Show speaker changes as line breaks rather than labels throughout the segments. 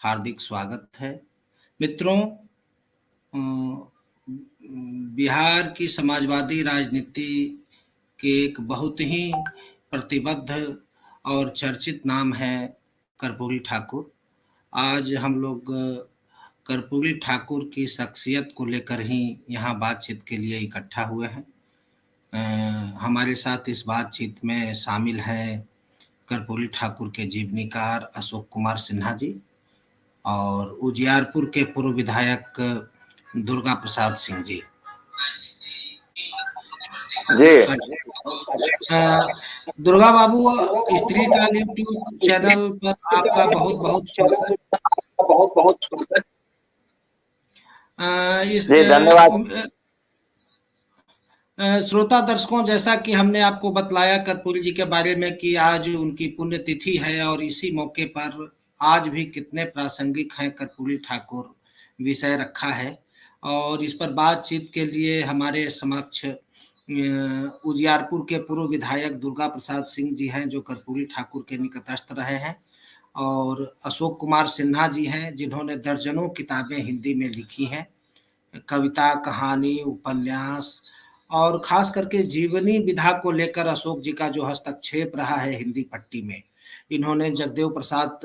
हार्दिक स्वागत है। मित्रों, बिहार की समाजवादी राजनीति के एक बहुत ही प्रतिबद्ध और चर्चित नाम है कर्पूरी ठाकुर। आज हम लोग कर्पूरी ठाकुर की शख्सियत को लेकर ही यहाँ बातचीत के लिए इकट्ठा हुए हैं। हमारे साथ इस बातचीत में शामिल हैं कर्पूरी ठाकुर के जीवनीकार अशोक कुमार सिन्हा जी और उजियारपुर के पूर्व विधायक दुर्गा प्रसाद सिंह जी। दुर्गा बाबू, स्त्री का यूट्यूब चैनल पर आपका बहुत बहुत स्वागत।
धन्यवाद।
श्रोता दर्शकों, जैसा कि हमने आपको बतलाया कर्पूरी जी के बारे में कि आज उनकी पुण्यतिथि है और इसी मौके पर आज भी कितने प्रासंगिक हैं कर्पूरी ठाकुर विषय रखा है और इस पर बातचीत के लिए हमारे समक्ष उजियारपुर के पूर्व विधायक दुर्गा प्रसाद सिंह जी हैं जो कर्पूरी ठाकुर के निकटस्थ रहे हैं और अशोक कुमार सिन्हा जी हैं जिन्होंने दर्जनों किताबें हिंदी में लिखी हैं, कविता, कहानी, उपन्यास और खास करके जीवनी विधा को लेकर अशोक जी का जो हस्तक्षेप रहा है हिंदी पट्टी में। इन्होंने जगदेव प्रसाद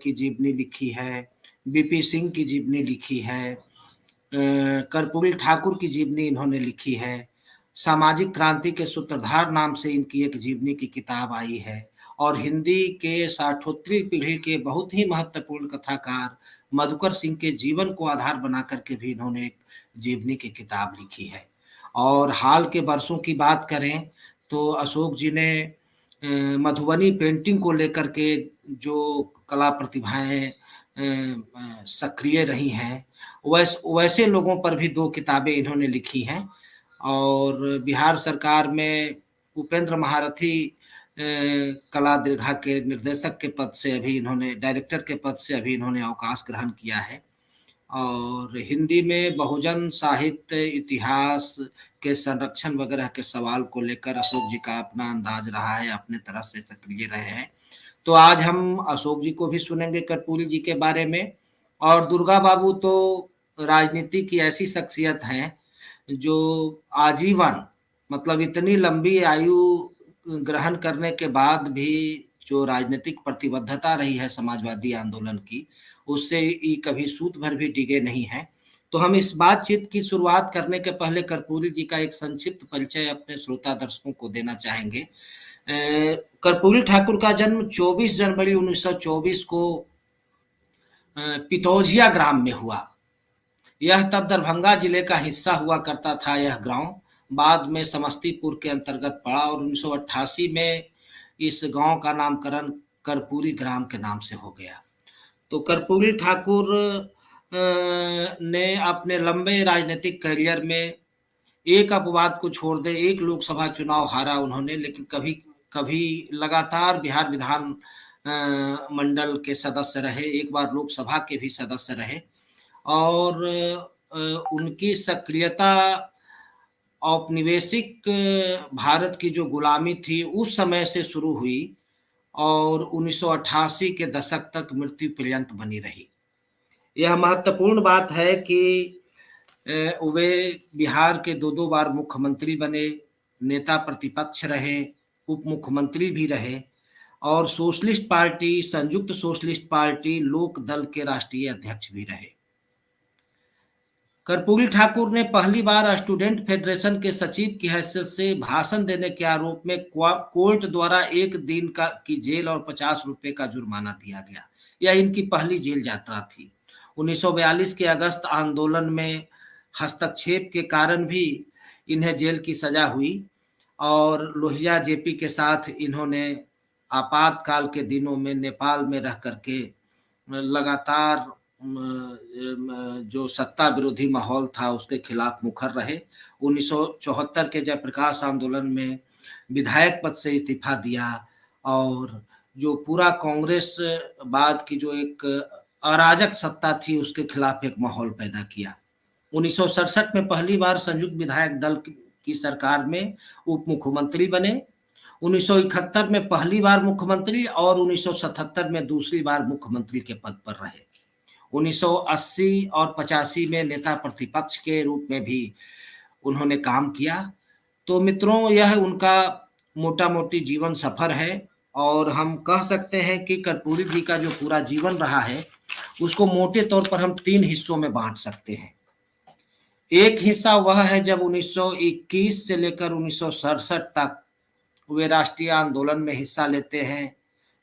की जीवनी लिखी है, बीपी सिंह की जीवनी लिखी है, कर्पूरी ठाकुर की जीवनी इन्होंने लिखी है, सामाजिक क्रांति के सूत्रधार नाम से इनकी एक जीवनी की किताब आई है और हिंदी के साठोत्तरी पीढ़ी के बहुत ही महत्वपूर्ण कथाकार मधुकर सिंह के जीवन को आधार बना करके भी इन्होंने एक जीवनी की किताब लिखी है। और हाल के वर्षों की बात करें तो अशोक जी ने मधुबनी पेंटिंग को लेकर के जो कला प्रतिभाएं सक्रिय रही हैं वैसे लोगों पर भी 2 किताबें इन्होंने लिखी हैं और बिहार सरकार में उपेंद्र महारथी कला दीर्घा के निर्देशक के पद से अभी इन्होंने डायरेक्टर के पद से अभी इन्होंने अवकाश ग्रहण किया है और हिंदी में बहुजन साहित्य इतिहास के संरक्षण वगैरह के सवाल को लेकर अशोक जी का अपना अंदाज रहा है, अपने तरह से सक्रिय रहे हैं। तो आज हम अशोक जी को भी सुनेंगे कर्पूरी जी के बारे में। और दुर्गा बाबू तो राजनीति की ऐसी शख्सियत हैं जो आजीवन मतलब इतनी लंबी आयु ग्रहण करने के बाद भी जो राजनीतिक प्रतिबद्धता रही है समाजवादी आंदोलन की उससे कभी सूत भर भी डिगे नहीं है। तो हम इस बातचीत की शुरुआत करने के पहले कर्पूरी जी का एक संक्षिप्त परिचय अपने श्रोता दर्शकों को देना चाहेंगे। कर्पूरी ठाकुर का जन्म 24 जनवरी 1924 को पितौजिया ग्राम में हुआ। यह तब दरभंगा जिले का हिस्सा हुआ करता था। यह गांव बाद में समस्तीपुर के अंतर्गत पड़ा और 1988 में इस गांव का नामकरण कर्पूरी ग्राम के नाम से हो गया। तो कर्पूरी ठाकुर ने अपने लंबे राजनीतिक करियर में एक अपवाद को छोड़ दे 1 लोकसभा चुनाव हारा उन्होंने, लेकिन कभी लगातार बिहार विधान मंडल के सदस्य रहे, एक बार लोकसभा के भी सदस्य रहे और उनकी सक्रियता औपनिवेशिक भारत की जो गुलामी थी उस समय से शुरू हुई और 1988 के दशक तक मृत्यु पर्यंत बनी रही। यह महत्वपूर्ण बात है कि वे बिहार के 2 बार मुख्यमंत्री बने, नेता प्रतिपक्ष रहे, उप मुख्यमंत्री भी रहे और सोशलिस्ट पार्टी, संयुक्त सोशलिस्ट पार्टी, लोक दल के राष्ट्रीय अध्यक्ष भी रहे। कर्पूरी ठाकुर ने पहली बार स्टूडेंट फेडरेशन के सचिव की हैसियत से भाषण देने के आरोप में कोर्ट द्वारा 1 दिन की जेल और 50 रुपए का जुर्माना दिया गया। यह इनकी पहली जेल यात्रा थी। 1942 के अगस्त आंदोलन में हस्तक्षेप के कारण भी इन्हें जेल की सजा हुई और लोहिया जेपी के साथ इन्होंने आपातकाल के दिनों में नेपाल में रह करके लगातार जो सत्ता विरोधी माहौल था उसके खिलाफ मुखर रहे। 1974 के जयप्रकाश आंदोलन में विधायक पद से इस्तीफा दिया और जो पूरा कांग्रेस बाद की जो एक अराजक सत्ता थी उसके खिलाफ एक माहौल पैदा किया। 1967 में पहली बार संयुक्त विधायक दल की सरकार में उप मुख्यमंत्री बने। 1971 में पहली बार मुख्यमंत्री और 1977 में दूसरी बार मुख्यमंत्री के पद पर रहे। 1980 और 85 में नेता प्रतिपक्ष के रूप में भी उन्होंने काम किया। तो मित्रों, यह उनका मोटा-मोटी जीवन सफर है और हम कह सकते हैं कि कर्पूरी जी का जो पूरा जीवन रहा है, उसको मोटे तौर पर हम 3 हिस्सों में बाँट सकते हैं। एक हिस्सा वह है जब 1921 से लेकर 1967 तक वे राष्ट्रीय आंदोलन में हिस्सा लेते हैं,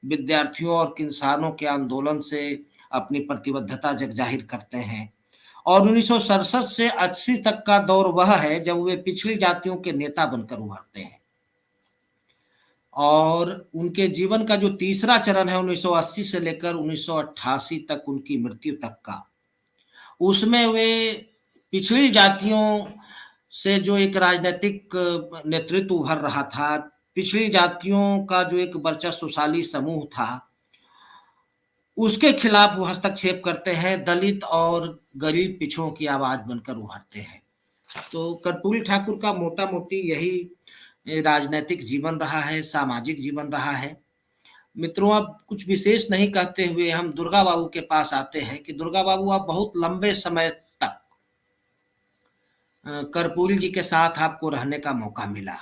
विद्यार्थियों और किसानों के आंदोलन से अपनी प्रतिबद्धता जाहिर करते हैं। और 1967 से 80 तक का दौर वह है जब वे पिछड़ी जातियों के नेता बनकर उभरते हैं। और उनके जीवन का जो तीसरा चरण है 1980 से लेकर 1988 तक उनकी मृत्यु तक का, उसमें वे पिछड़ी जातियों से जो एक राजनीतिक नेतृत्व उभर रहा था, पिछड़ी जातियों का जो एक वर्चस्वशाली समूह था, उसके खिलाफ वो हस्तक्षेप करते हैं, दलित और गरीब पिछड़ों की आवाज बनकर उभरते हैं। तो कर्पूरी ठाकुर का मोटा-मोटी यही राजनैतिक जीवन रहा है, सामाजिक जीवन रहा है। मित्रों, अब कुछ विशेष नहीं कहते हुए हम दुर्गा बाबू के पास आते हैं कि दुर्गा बाबू, आप बहुत लंबे समय तक कर्पूरी जी के साथ आपको रहने का मौका मिला,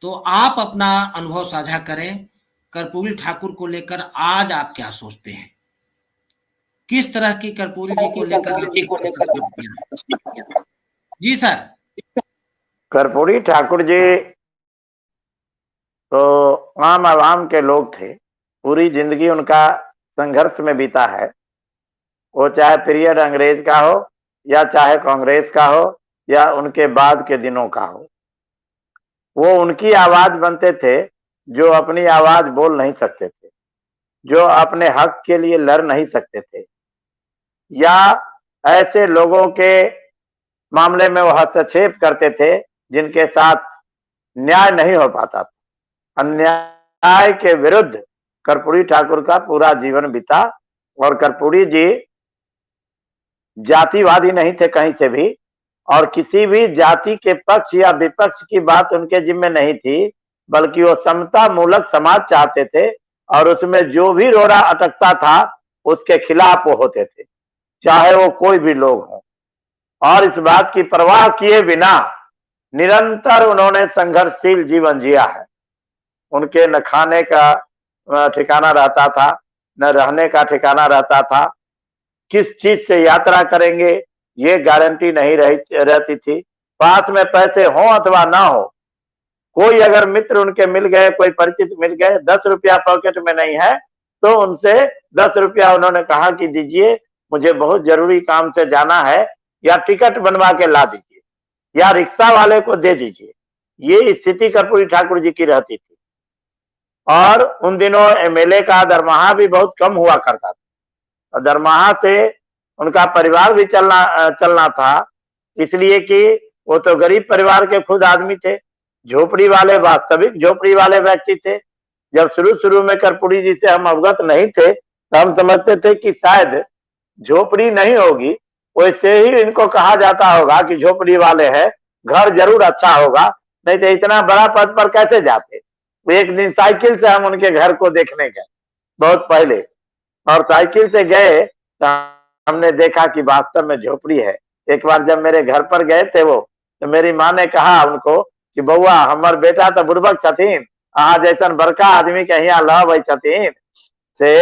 तो आप अपना अनुभव साझा करें। कर्पूरी ठाकुर को लेकर आज आप क्या सोचते हैं? किस तरह की कर्पूरी जी को लेकर जी सर?
कर्पूरी ठाकुर जी तो आम आवाम के लोग थे, पूरी जिंदगी उनका संघर्ष में बीता है। वो चाहे पीरियड अंग्रेज का हो या चाहे कांग्रेस का हो या उनके बाद के दिनों का हो, वो उनकी आवाज बनते थे जो अपनी आवाज बोल नहीं सकते थे, जो अपने हक के लिए लड़ नहीं सकते थे, या ऐसे लोगों के मामले में वो हस्तक्षेप करते थे जिनके साथ न्याय नहीं हो पाता था। अन्याय के विरुद्ध कर्पूरी ठाकुर का पूरा जीवन बीता। और कर्पूरी जी जातिवादी नहीं थे कहीं से भी, और किसी भी जाति के पक्ष या विपक्ष की बात उनके जिम्मे नहीं थी, बल्कि वो समता मूलक समाज चाहते थे और उसमें जो भी रोड़ा अटकता था उसके खिलाफ वो होते थे, चाहे वो कोई भी लोग हों। और इस बात की परवाह किए बिना निरंतर उन्होंने संघर्षशील जीवन जिया है। उनके न खाने का ठिकाना रहता था, न रहने का ठिकाना रहता था, किस चीज से यात्रा करेंगे ये गारंटी नहीं रहती थी। पास में पैसे हो अथवा ना हो, कोई अगर मित्र उनके मिल गए, कोई परिचित मिल गए, 10 रुपया पॉकेट में नहीं है तो उनसे 10 रुपया उन्होंने कहा कि दीजिए, मुझे बहुत जरूरी काम से जाना है, या टिकट बनवा के ला दीजिए, या रिक्शा वाले को दे दीजिए। ये स्थिति कर्पूरी ठाकुर जी की रहती थी। और उन दिनों एमएलए का दरमाहा भी बहुत कम हुआ करता था, और दरमाहा से उनका परिवार भी चलना था, इसलिए कि वो तो गरीब परिवार के खुद आदमी थे, झोपड़ी वाले, वास्तविक झोपड़ी वाले व्यक्ति थे। जब शुरू में कर्पूरी जी से हम अवगत नहीं थे तो हम समझते थे कि शायद झोपड़ी नहीं होगी, वैसे ही इनको कहा जाता होगा कि झोपड़ी वाले हैं, घर जरूर अच्छा होगा, नहीं तो इतना बड़ा पद पर कैसे जाते। एक दिन साइकिल से हम उनके घर को देखने गए, बहुत पहले, और साइकिल से गए तो हमने देखा कि वास्तव में झोपड़ी है। एक बार जब मेरे घर पर गए थे वो, तो मेरी माँ ने कहा उनको कि बउआ, हमार बेटा तो बुर्बक छतीन, अहाँ जैसन बड़का आदमी के यहाँ लहबै छतीन से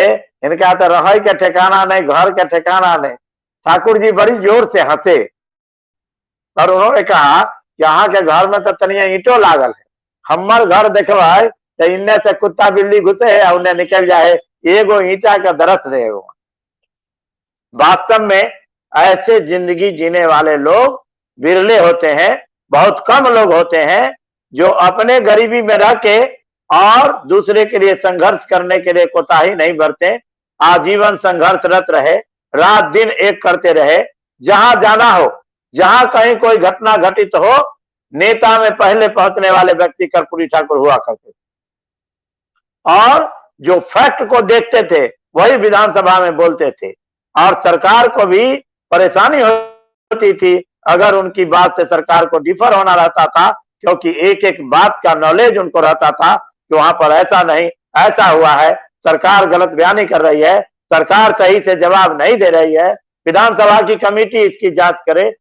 इनका तो रहे के ठिकाना नहीं, घर के ठिकाना नहीं। ठाकुर जी बड़ी जोर से हंसे और उन्होंने कहा कि अहाँ के घर में तो तनिया ईंटो लागल है, हमार घर देखबे तो इन्ने से कुत्ता बिल्ली घुसे है और उन्हें निकल जाए, एगो ईंटा का दरस दे। वास्तव में ऐसे जिंदगी जीने वाले लोग विरले होते हैं, बहुत कम लोग होते हैं जो अपने गरीबी में रह के और दूसरे के लिए संघर्ष करने के लिए कोताही नहीं बरते, आजीवन संघर्षरत रहे, रात दिन एक करते रहे। जहां जाना हो, जहां कहीं कोई घटना घटित हो, नेता में पहले पहुंचने वाले व्यक्ति कर्पूरी ठाकुर हुआ करते थे, और जो फैक्ट को देखते थे वही विधानसभा में बोलते थे। और सरकार को भी परेशानी होती थी अगर उनकी बात से सरकार को डिफर होना रहता था, क्योंकि एक एक बात का नॉलेज उनको रहता था कि वहां पर ऐसा नहीं, ऐसा हुआ है, सरकार गलत बयानी कर रही है, सरकार सही से जवाब नहीं दे रही है, विधानसभा की कमेटी इसकी जांच करे।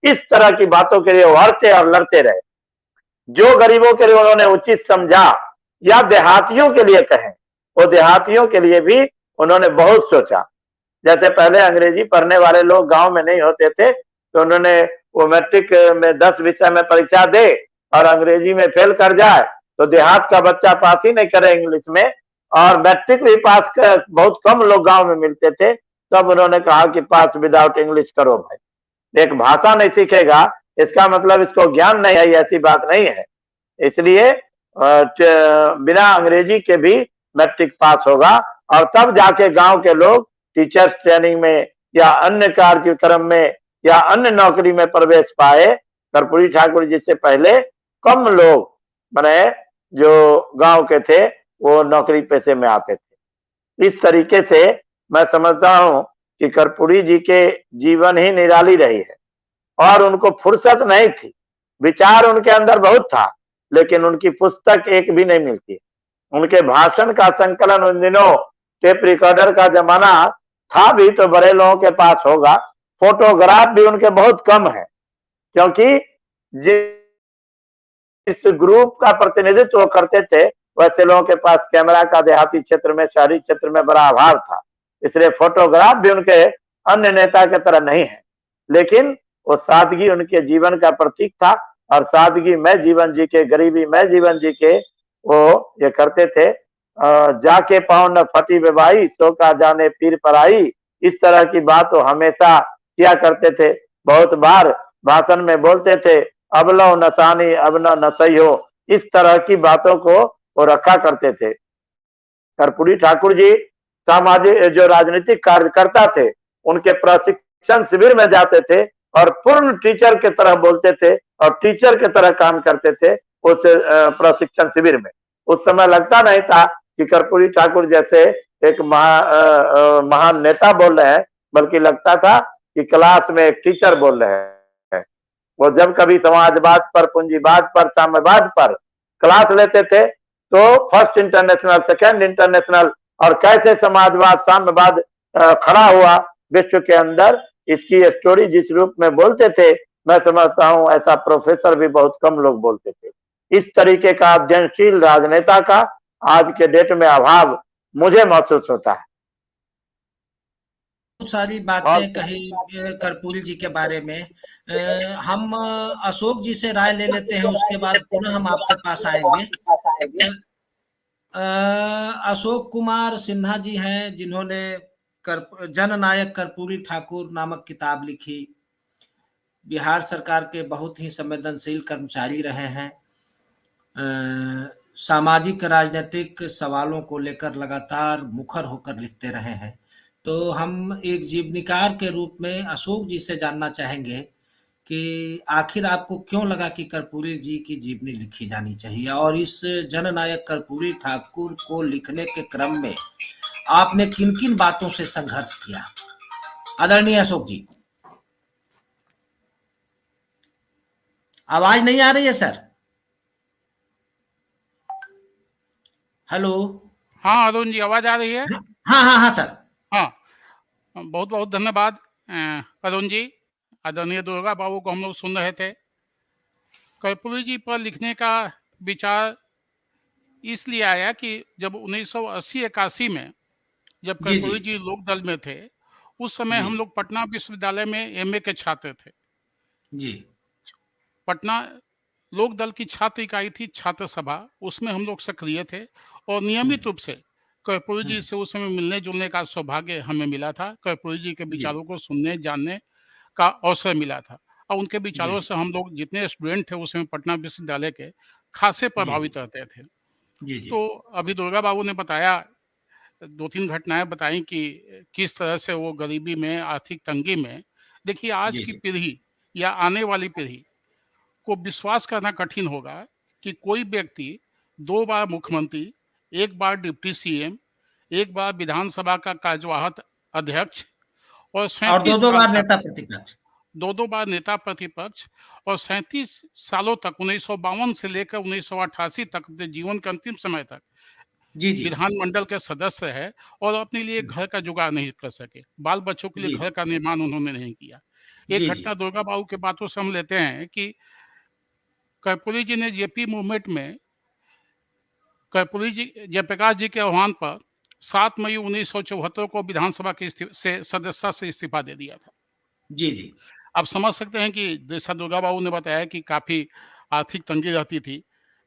इस तरह की बातों के लिए लड़ते और लड़ते रहे। जो गरीबों के लिए उन्होंने उचित समझा या देहातियों के लिए कहें, वो देहातियों के लिए भी उन्होंने बहुत सोचा। जैसे पहले अंग्रेजी पढ़ने वाले लोग गांव में नहीं होते थे, तो उन्होंने वो मैट्रिक में 10 विषय में परीक्षा दे और अंग्रेजी में फेल कर जाए तो देहात का बच्चा पास ही नहीं करे इंग्लिश में, और मैट्रिक भी पास कर बहुत कम लोग गांव में मिलते थे। तब उन्होंने कहा कि पास विदाउट इंग्लिश करो भाई। एक भाषा नहीं सीखेगा इसका मतलब इसको ज्ञान नहीं है, ऐसी बात नहीं है। इसलिए बिना अंग्रेजी के भी मैट्रिक पास होगा और तब जाके गांव के लोग टीचर्स ट्रेनिंग में या अन्य कार्यक्रम में या अन्य नौकरी में प्रवेश पाए। कर्पूरी ठाकुर जी से पहले कम लोग माने जो गांव के थे वो नौकरी पेशे में आते थे। इस तरीके से मैं समझता हूं कि कर्पूरी जी के जीवन ही निराली रही है और उनको फुर्सत नहीं थी। विचार उनके अंदर बहुत था लेकिन उनकी पुस्तक एक भी नहीं मिलती। उनके भाषण का संकलन उन दिनों टेप रिकॉर्डर का जमाना था भी तो बड़े लोगों के पास होगा। फोटोग्राफ भी उनके बहुत कम है क्योंकि जिस ग्रुप का प्रतिनिधित्व करते थे वैसे लोगों के पास कैमरा का देहाती क्षेत्र में शहरी क्षेत्र में बड़ा अभाव था, इसलिए फोटोग्राफ भी उनके अन्य नेता के तरह नहीं है। लेकिन वो सादगी उनके जीवन का प्रतीक था और सादगी में जीवन जी के, गरीबी में जीवन जी के वो ये करते थे। जाके पाँव न फटी बेबाई सो का जाने पीर पराई, इस तरह की बात वो हमेशा किया करते थे। बहुत बार भाषण में बोलते थे अब लो नसानी अब न नसई हो, इस तरह की बातों को वो रखा करते थे। कर्पूरी ठाकुर जी सामाजिक जो राजनीतिक कार्यकर्ता थे उनके प्रशिक्षण शिविर में जाते थे और पूर्ण टीचर के तरह बोलते थे और टीचर के तरह काम करते थे उस प्रशिक्षण शिविर में। उस समय लगता नहीं था कि कर्पूरी ठाकुर जैसे एक महान नेता बोल रहे हैं, बल्कि लगता था कि क्लास में एक टीचर बोल रहे हैं। वो जब कभी समाजवाद पर, पूंजीवाद पर, साम्यवाद पर क्लास लेते थे तो फर्स्ट इंटरनेशनल, सेकेंड इंटरनेशनल और कैसे समाजवाद साम्यवाद खड़ा हुआ विश्व के अंदर, इसकी स्टोरी जिस रूप में बोलते थे मैं समझता हूं ऐसा प्रोफेसर भी बहुत कम लोग बोलते थे। इस तरीके का अध्ययनशील राजनेता का आज के डेट में अभाव मुझे महसूस होता है।
बहुत सारी बातें कही कर्पूरी जी के बारे में। हम अशोक जी से राय ले लेते हैं, उसके बाद पुनः हम आपके पास आएंगे। अशोक कुमार सिन्हा जी हैं जिन्होंने जननायक कर्पूरी ठाकुर नामक किताब लिखी। बिहार सरकार के बहुत ही संवेदनशील कर्मचारी रहे हैं। सामाजिक राजनीतिक सवालों को लेकर लगातार मुखर होकर लिखते रहे हैं। तो हम एक जीवनीकार के रूप में अशोक जी से जानना चाहेंगे कि आखिर आपको क्यों लगा कि कर्पूरी जी की जीवनी लिखी जानी चाहिए और इस जननायक कर्पूरी ठाकुर को लिखने के क्रम में आपने किन किन बातों से संघर्ष किया? आदरणीय अशोक जी, आवाज नहीं आ रही है सर। हेलो।
हाँ अरुण जी, आवाज आ रही है?
हाँ हाँ हाँ सर।
हाँ, बहुत बहुत धन्यवाद अरुण जी। आदरणीय दुर्गा बाबू को हम लोग सुन रहे थे। कर्पूरी जी पर लिखने का विचार इसलिए आया कि जब 1980-81 में जब कर्पूरी जी लोक दल में थे उस समय हम लोग पटना विश्वविद्यालय में एमए के छात्र थे
जी।
पटना लोक दल की छात्र इकाई थी छात्र सभा, उसमें हम लोग सक्रिय थे और नियमित रूप से कर्पूरी जी से उस समय मिलने जुलने का सौभाग्य हमें मिला था। कर्पूरी जी के विचारों को सुनने जानने का अवसर मिला था और उनके विचारों से हम लोग जितने स्टूडेंट थे उस समय पटना विश्वविद्यालय के खासे प्रभावित रहते थे। तो अभी दुर्गा बाबू ने बताया, 2-3 घटनाएं बताई कि किस तरह से वो गरीबी में, आर्थिक तंगी में, देखिए आज की पीढ़ी या आने वाली पीढ़ी को विश्वास करना कठिन होगा कि कोई व्यक्ति 2 बार मुख्यमंत्री, 1 बार डिप्टी सीएम, 1 बार विधानसभा का कार्यवाहक अध्यक्ष और
2 बार नेता प्रतिपक्ष,
2 बार नेता प्रतिपक्ष और 37 सालों तक 1952 से लेकर 1988 तक अपने जीवन के अंतिम समय तक
जी, जी।
विधानमंडल के सदस्य है और अपने लिए घर का जुगाड़ नहीं कर सके, बाल बच्चों के लिए
जी,
घर का निर्माण उन्होंने नहीं किया। एक
जी, जी।
घटना दुर्गा बाबू के बातों से हम लेते हैं कि कर्पूरी जी ने जेपी मूवमेंट में कर्पूरी जी जयप्रकाश जी के आह्वान पर 7 मई 1974 को विधानसभा की से सदस्यता से इस्तीफा दे दिया था।
जी, जी।
आप समझ सकते हैं कि जैसा दुर्गा बाबू ने बताया कि काफ़ी आर्थिक तंगी रहती थी।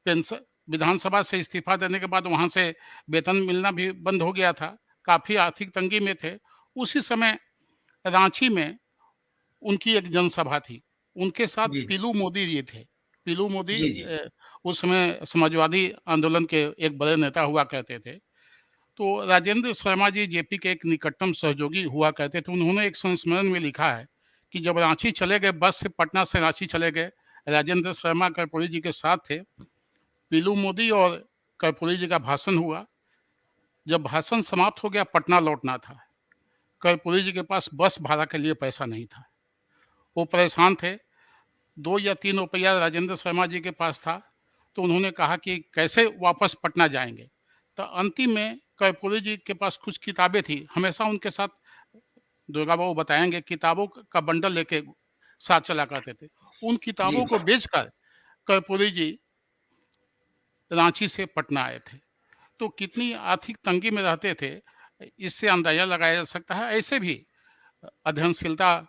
पेंशन विधानसभा से इस्तीफा देने के बाद वहाँ से वेतन मिलना भी बंद हो गया था। काफ़ी आर्थिक तंगी में थे। उसी समय रांची में उनकी एक जनसभा थी। उनके साथ
जी, जी।
पीलू मोदी जी थे। पीलू मोदी
जी, जी।
उस समय समाजवादी आंदोलन के एक बड़े नेता हुआ करते थे। तो राजेंद्र शर्मा जी जेपी के एक निकटतम सहयोगी हुआ करते थे। उन्होंने एक संस्मरण में लिखा है कि जब रांची चले गए, बस से पटना से रांची चले गए, राजेंद्र शर्मा कर्पूरी जी के साथ थे। पीलू मोदी और कर्पूरी जी का भाषण हुआ। जब भाषण समाप्त हो गया, पटना लौटना था। कर्पूरी जी के पास बस भाड़ा के लिए पैसा नहीं था। वो परेशान थे। 2 या 3 रुपया राजेंद्र शर्मा जी के पास था। तो उन्होंने कहा कि कैसे वापस पटना जाएँगे? तो अंतिम में कर्पूरी जी के पास कुछ किताबें थी। हमेशा उनके साथ दुर्गा बाबू बताएँगे किताबों का बंडल लेके साथ चला करते थे। उन
जी,
किताबों
जी।
को बेचकर कर्पूरी जी रांची से पटना आए थे। तो कितनी आर्थिक तंगी में रहते थे, इससे अंदाज़ा लगाया जा सकता है। ऐसे भी अध्ययनशीलता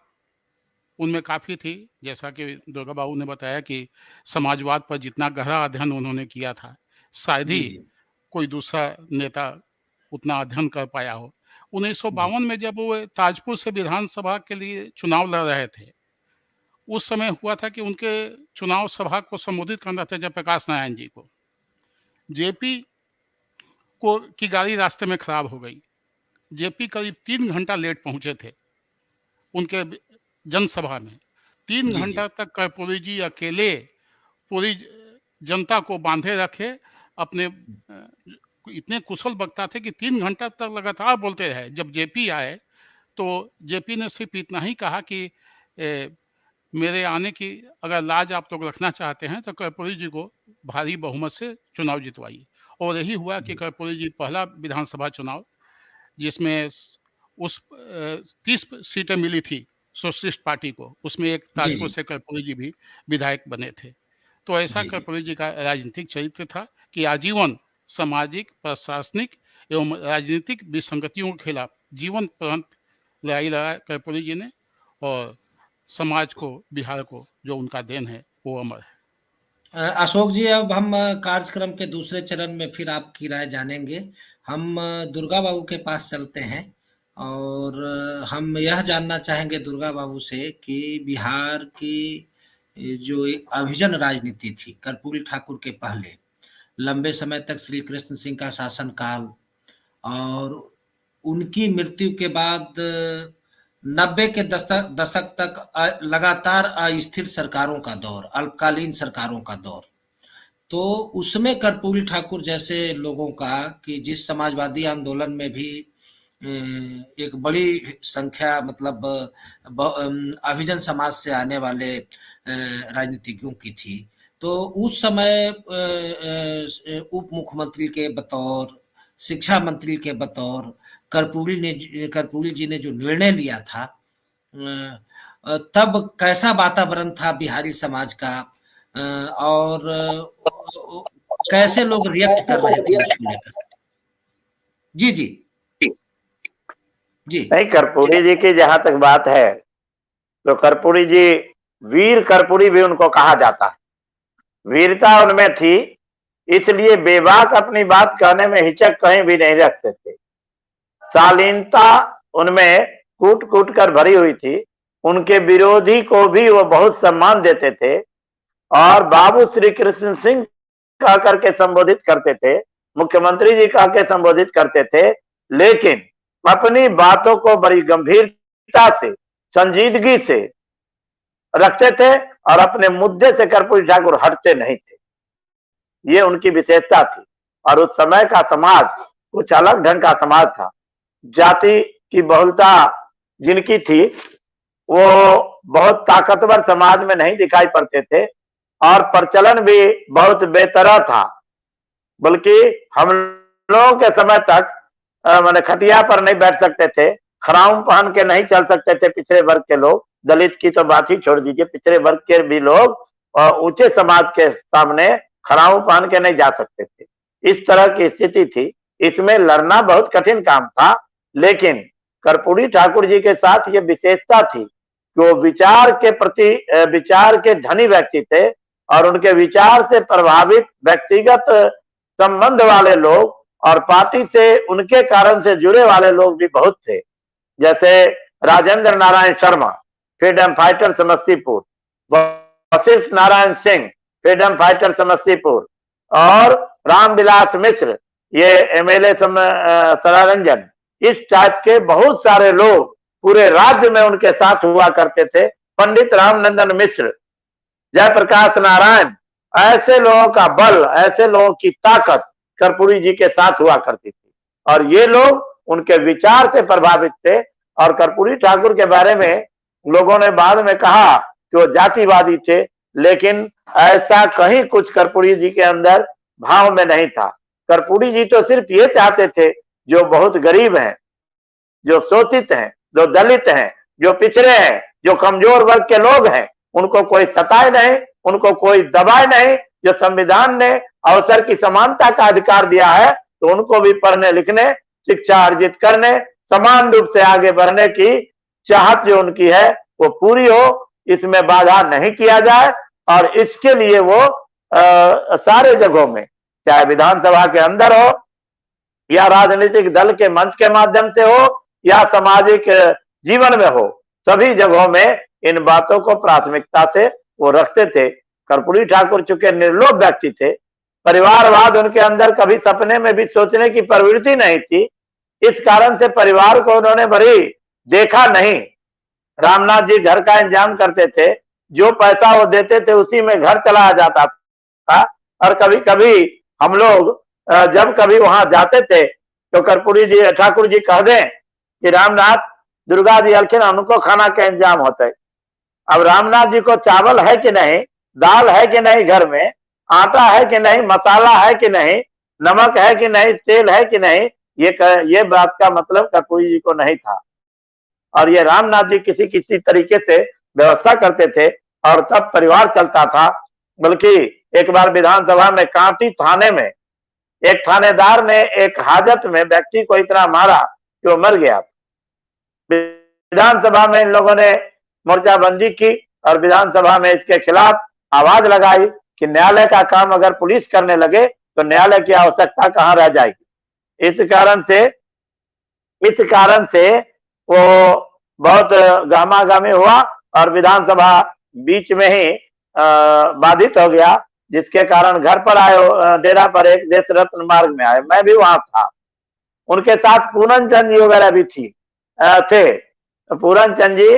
उनमें काफ़ी थी। जैसा कि दुर्गा बाबू ने बताया कि समाजवाद पर जितना गहरा अध्ययन उन्होंने किया था, शायद
जी,
ही
जी।
कोई दूसरा नेता उतना अध्ययन कर पाया हो।
जी।
1952 में जब वो ताजपुर से विधानसभा के लिए चुनाव लड़ रहे थे, उस समय हुआ था कि उनके चुनाव सभा को संबोधित करना था जयप्रकाश नारायण जी को। जेपी को की गाड़ी रास्ते में खराब हो गई। जेपी करीब 3 घंटा लेट पहुँचे थे उनके जनसभा में। 3
जी, जी।
घंटा तक कर्पूरी जी अकेले पूरी जनता को बांधे रखे। अपने इतने कुशल वक्ता थे कि 3 घंटा तक लगातार बोलते रहे। जब जेपी आए तो जेपी ने सिर्फ इतना ही कहा कि मेरे आने की अगर लाज आप लोग रखना चाहते हैं तो कर्पूरी जी को भारी बहुमत से चुनाव जितवाइए। और यही हुआ कि
जी।
कर्पूरी जी पहला विधानसभा चुनाव जिसमें उस 30 सीटें मिली थी सोशलिस्ट पार्टी को, उसमें एक
जी,
ताजपुर
जी।
से कर्पूरी जी भी विधायक बने थे। तो ऐसा
जी, जी।
कर्पूरी जी का राजनीतिक चरित्र था कि आजीवन सामाजिक, प्रशासनिक एवं राजनीतिक विसंगतियों के खिलाफ जीवन पर्यंत लड़ाई लड़ा कर्पूरी जी ने। और समाज को, बिहार को जो उनका देन है, वो अमर है।
अशोक जी, अब हम कार्यक्रम के दूसरे चरण में फिर आपकी राय जानेंगे। हम दुर्गा बाबू के पास चलते हैं और हम यह जानना चाहेंगे दुर्गा बाबू से कि बिहार की जो एक अभिजन राजनीति थी कर्पूरी ठाकुर के पहले, लंबे समय तक श्री कृष्ण सिंह का शासनकाल और उनकी मृत्यु के बाद 90 के दशक तक लगातार अस्थिर सरकारों का दौर, अल्पकालीन सरकारों का दौर। तो उसमें कर्पूरी ठाकुर जैसे लोगों का कि जिस समाजवादी आंदोलन में भी एक बड़ी संख्या मतलब अभिजन समाज से आने वाले राजनीतिज्ञों की थी। तो उस समय उप मुख्यमंत्री के बतौर, शिक्षा मंत्री के बतौर कर्पूरी जी ने जो निर्णय लिया था, तब कैसा वातावरण था बिहारी समाज का, और कैसे लोग रिएक्ट कर रहे थे उसको लेकर? जी, जी। जी।
नहीं, कर्पूरी जी की जहां तक बात है तो कर्पूरी जी, वीर कर्पूरी भी उनको कहा जाता है। वीरता उनमें थी, इसलिए बेबाक अपनी बात कहने में हिचक कहीं भी नहीं रखते थे। शालीनता उनमें कूट कूट कर भरी हुई थी। उनके विरोधी को भी वो बहुत सम्मान देते थे और बाबू श्री कृष्ण सिंह कह करके संबोधित करते थे, मुख्यमंत्री जी कह के संबोधित करते थे, लेकिन अपनी बातों को बड़ी गंभीरता से, संजीदगी से रखते थे और अपने मुद्दे से कर्पूरी ठाकुर हटते नहीं थे। ये उनकी विशेषता थी। और उस समय का समाज कुछ अलग ढंग का समाज था। जाति की बहुलता जिनकी थी, वो बहुत ताकतवर समाज में नहीं दिखाई पड़ते थे और प्रचलन भी बहुत बेतरह था। बल्कि हम लोगों के समय तक मैंने खटिया पर नहीं बैठ सकते थे, खराउन पहन के नहीं चल सकते थे पिछड़े वर्ग के लोग। दलित की तो बात ही छोड़ दीजिए, पिछड़े वर्ग के भी लोग ऊंचे समाज के सामने खराउन पहन के नहीं जा सकते थे। इस तरह की स्थिति थी। इसमें लड़ना बहुत कठिन काम था, लेकिन कर्पूरी ठाकुर जी के साथ ये विशेषता थी कि वो विचार के प्रति विचार के धनी व्यक्ति थे और उनके विचार से प्रभावित व्यक्तिगत संबंध वाले लोग और पार्टी से उनके कारण से जुड़े वाले लोग भी बहुत थे। जैसे Rajendra Narayan Sharma, freedom fighter Samastipur, Vashishtha Narayan Singh, freedom fighter Samastipur, और रामविलास मिश्र, ये एमएलए सरारंजन, इस टाइप के बहुत सारे लोग पूरे राज्य में उनके साथ हुआ करते थे। पंडित रामनंदन मिश्र, जयप्रकाश नारायण, ऐसे लोगों का बल, ऐसे लोगों की ताकत कर्पूरी जी के साथ हुआ करती थी और ये लोग उनके विचार से प्रभावित थे। और कर्पूरी ठाकुर के बारे में लोगों ने बाद में कहा कि वो जातिवादी थे, लेकिन ऐसा कहीं कुछ कर्पूरी जी के अंदर भाव में नहीं था। कर्पूरी जी तो सिर्फ ये चाहते थे जो बहुत गरीब हैं, जो शोषित हैं, जो दलित हैं, जो पिछड़े हैं, जो कमजोर वर्ग के लोग हैं, उनको कोई सताए नहीं, उनको कोई दबाए नहीं। जो संविधान ने अवसर की समानता का अधिकार दिया है, तो उनको भी पढ़ने लिखने, शिक्षा अर्जित करने, समान रूप से आगे बढ़ने की चाहत जो उनकी है वो पूरी हो, इसमें बाधा नहीं किया जाए। और इसके लिए वो सारे जगहों में, चाहे विधानसभा के अंदर हो या राजनीतिक दल के मंच के माध्यम से हो या सामाजिक जीवन में हो, सभी जगहों में इन बातों को प्राथमिकता से वो रखते थे। कर्पूरी ठाकुर चूंकि निर्लोभ व्यक्ति थे, परिवारवाद उनके अंदर कभी सपने में भी सोचने की प्रवृत्ति नहीं थी। इस कारण से परिवार को उन्होंने बड़ी देखा नहीं। रामनाथ जी घर का इंतजाम करते थे, जो पैसा वो देते थे उसी में घर चलाया जाता था। और कभी कभी हम लोग जब कभी वहां जाते थे तो कर्पूरी जी ठाकुर जी कह दें कि रामनाथ दुर्गा जी हल्के उनको खाना का इंतजाम होता है। अब रामनाथ जी को चावल है कि नहीं, दाल है कि नहीं, घर में आटा है कि नहीं, मसाला है कि नहीं, नमक है कि नहीं, तेल है कि नहीं, ये बात का मतलब कर्पूरी जी को नहीं था। और ये रामनाथ जी किसी किसी तरीके से व्यवस्था करते थे और तब परिवार चलता था। बल्कि एक बार विधानसभा में कांटी थाने में एक थानेदार ने एक हाजत में व्यक्ति को इतना मारा कि वो मर गया। विधानसभा में इन लोगों ने मोर्चाबंदी की और विधानसभा में इसके खिलाफ आवाज लगाई कि न्यायालय का काम अगर पुलिस करने लगे तो न्यायालय की आवश्यकता कहां रह जाएगी। इस कारण से वो बहुत गामागामी हुआ और विधानसभा बीच में ही बाधित हो गया, जिसके कारण घर पर आए, डेरा पर एक देश रत्न मार्ग में आए। मैं भी वहां था। उनके साथ पूरन चंद जी वगैरह भी थे। पूरन चंद जी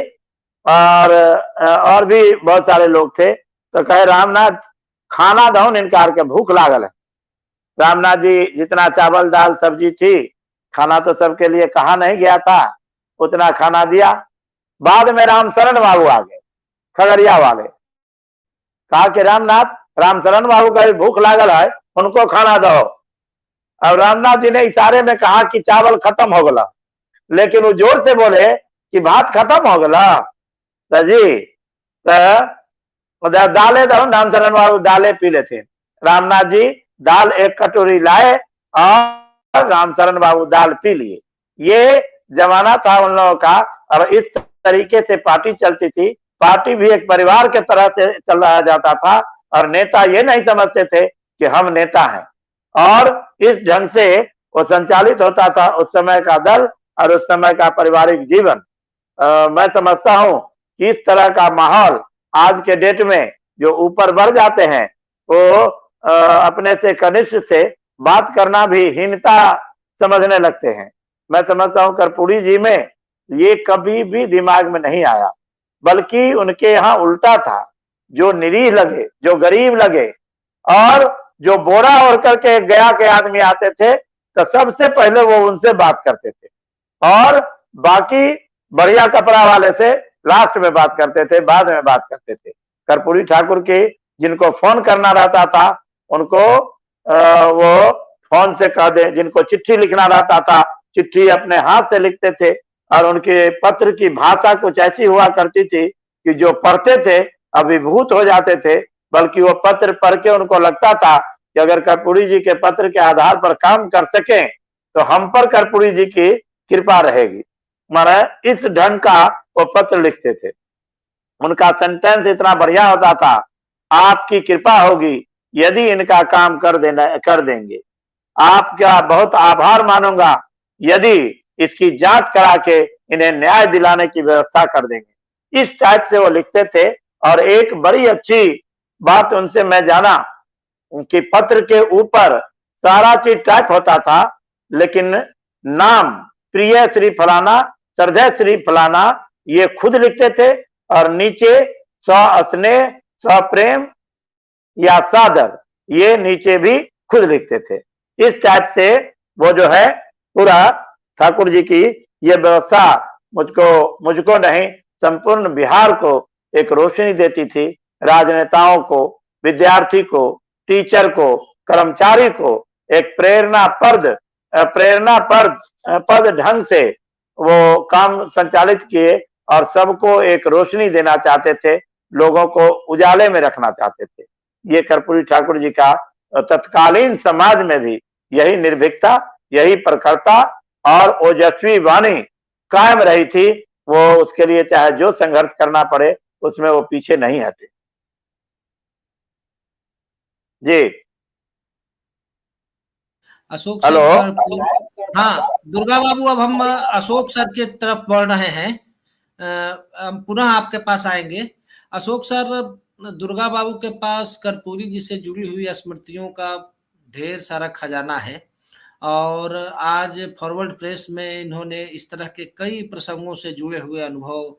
और भी बहुत सारे लोग थे। तो कहे रामनाथ खाना दो, इनकार के भूख लागल है। रामनाथ जी जितना चावल दाल सब्जी थी, खाना तो सबके लिए कहा नहीं गया था, उतना खाना दिया। बाद में रामशरण बाबू आ गए, खगड़िया वाले, कहा कि रामनाथ रामशरण बाबू का भी भूख लागल है, उनको खाना दो। और रामनाथ जी ने इशारे में कहा कि चावल खत्म हो गला, लेकिन वो जोर से बोले कि भात खत्म हो गला तो जी दाले दो। रामशरण बाबू दाले पी लेते। रामनाथ जी दाल एक कटोरी लाए और रामशरण बाबू दाल पी लिए। ये जमाना था उन लोगों का और इस तरीके से पार्टी चलती थी। पार्टी भी एक परिवार के तरह से चलाया जाता था और नेता ये नहीं समझते थे कि हम नेता हैं, और इस ढंग से वो संचालित होता था उस समय का दल और उस समय का पारिवारिक जीवन। मैं समझता हूं कि इस तरह का माहौल आज के डेट में जो ऊपर बढ़ जाते हैं वो अपने से कनिष्ठ से बात करना भी हीनता समझने लगते हैं। मैं समझता हूं कर्पूरी जी में ये कभी भी दिमाग में नहीं आया, बल्कि उनके यहाँ उल्टा था। जो निरीह लगे, जो गरीब लगे और जो बोरा ओढ़ करके गया के आदमी आते थे तो सबसे पहले वो उनसे बात करते थे और बाकी बढ़िया कपड़ा वाले से लास्ट में बात करते थे, बाद में बात करते थे। कर्पूरी ठाकुर की जिनको फोन करना रहता था उनको वो फोन से कह दें, जिनको चिट्ठी लिखना रहता था चिट्ठी अपने हाथ से लिखते थे, और उनके पत्र की भाषा कुछ ऐसी हुआ करती थी कि जो पढ़ते थे अभिभूत हो जाते थे, बल्कि वो पत्र पढ़ के उनको लगता था कि अगर कर्पूरी जी के पत्र के आधार पर काम कर सके तो हम पर कर्पूरी जी की कृपा रहेगी। माना इस ढंग का वो पत्र लिखते थे। उनका सेंटेंस इतना बढ़िया होता था, आपकी कृपा होगी यदि इनका काम कर देंगे, आपका बहुत आभार मानूंगा यदि इसकी जांच करा के इन्हें न्याय दिलाने की व्यवस्था कर देंगे। इस टाइप से वो लिखते थे। और एक बड़ी अच्छी बात उनसे मैं जाना कि पत्र के ऊपर सारा चीज टाइप होता था, लेकिन नाम प्रिय श्री फलाना, श्रद्धेय श्री फलाना ये खुद लिखते थे, और नीचे स्नेह, सप्रेम या सादर ये नीचे भी खुद लिखते थे। इस टाइप से वो जो है पूरा ठाकुर जी की ये व्यवस्था मुझको नहीं संपूर्ण बिहार को एक रोशनी देती थी। राजनेताओं को, विद्यार्थी को, टीचर को, कर्मचारी को एक प्रेरणा पद ढंग से वो काम संचालित किए, और सबको एक रोशनी देना चाहते थे, लोगों को उजाले में रखना चाहते थे। ये कर्पूरी ठाकुर जी का तत्कालीन समाज में भी यही निर्भीकता, यही प्रखरता और ओजस्वी वाणी कायम रही थी। वो उसके लिए चाहे जो संघर्ष करना पड़े उसमें वो पीछे नहीं हटे। जी
अशोक
हेलो।
सर हाँ दुर्गा बाबू, अब हम अशोक सर की तरफ बढ़ रहे हैं। हम पुनः आपके पास आएंगे। अशोक सर, दुर्गा बाबू के पास कर्पूरी जी से जुड़ी हुई स्मृतियों का ढेर सारा खजाना है, और आज फॉरवर्ड प्रेस में इन्होंने इस तरह के कई प्रसंगों से जुड़े हुए अनुभव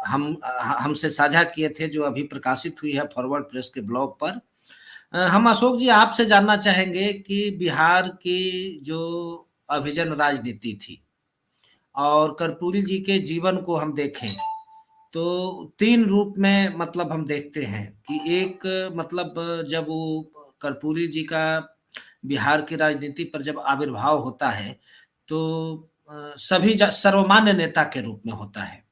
हमसे साझा किए थे, जो अभी प्रकाशित हुई है फॉरवर्ड प्रेस के ब्लॉग पर। हम अशोक जी आपसे जानना चाहेंगे कि बिहार की जो अभिजन राजनीति थी और कर्पूरी जी के जीवन को हम देखें तो तीन रूप में मतलब हम देखते हैं कि एक मतलब जब वो कर्पूरी जी का बिहार की राजनीति पर जब आविर्भाव होता है तो सभी सर्वमान्य नेता के रूप में होता है,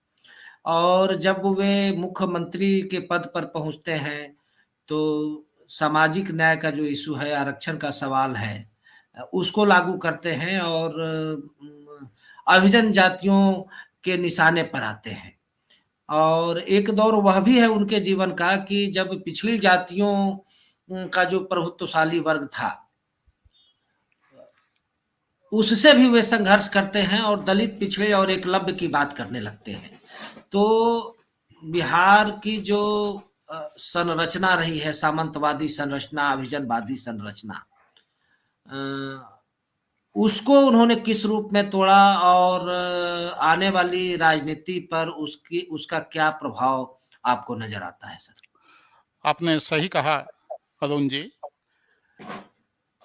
और जब वे मुख्यमंत्री के पद पर पहुंचते हैं तो सामाजिक न्याय का जो इशू है, आरक्षण का सवाल है, उसको लागू करते हैं और अभिजन जातियों के निशाने पर आते हैं। और एक दौर वह भी है उनके जीवन का कि जब पिछड़ी जातियों का जो प्रभुत्वशाली वर्ग था उससे भी वे संघर्ष करते हैं और दलित, पिछड़े और एकलव्य की बात करने लगते हैं। तो बिहार की जो संरचना रही है, सामंतवादी संरचना, अभिजनवादी संरचना, उसको उन्होंने किस रूप में तोड़ा और आने वाली राजनीति पर उसका क्या प्रभाव आपको नजर आता है सर?
आपने सही कहा अरुण जी।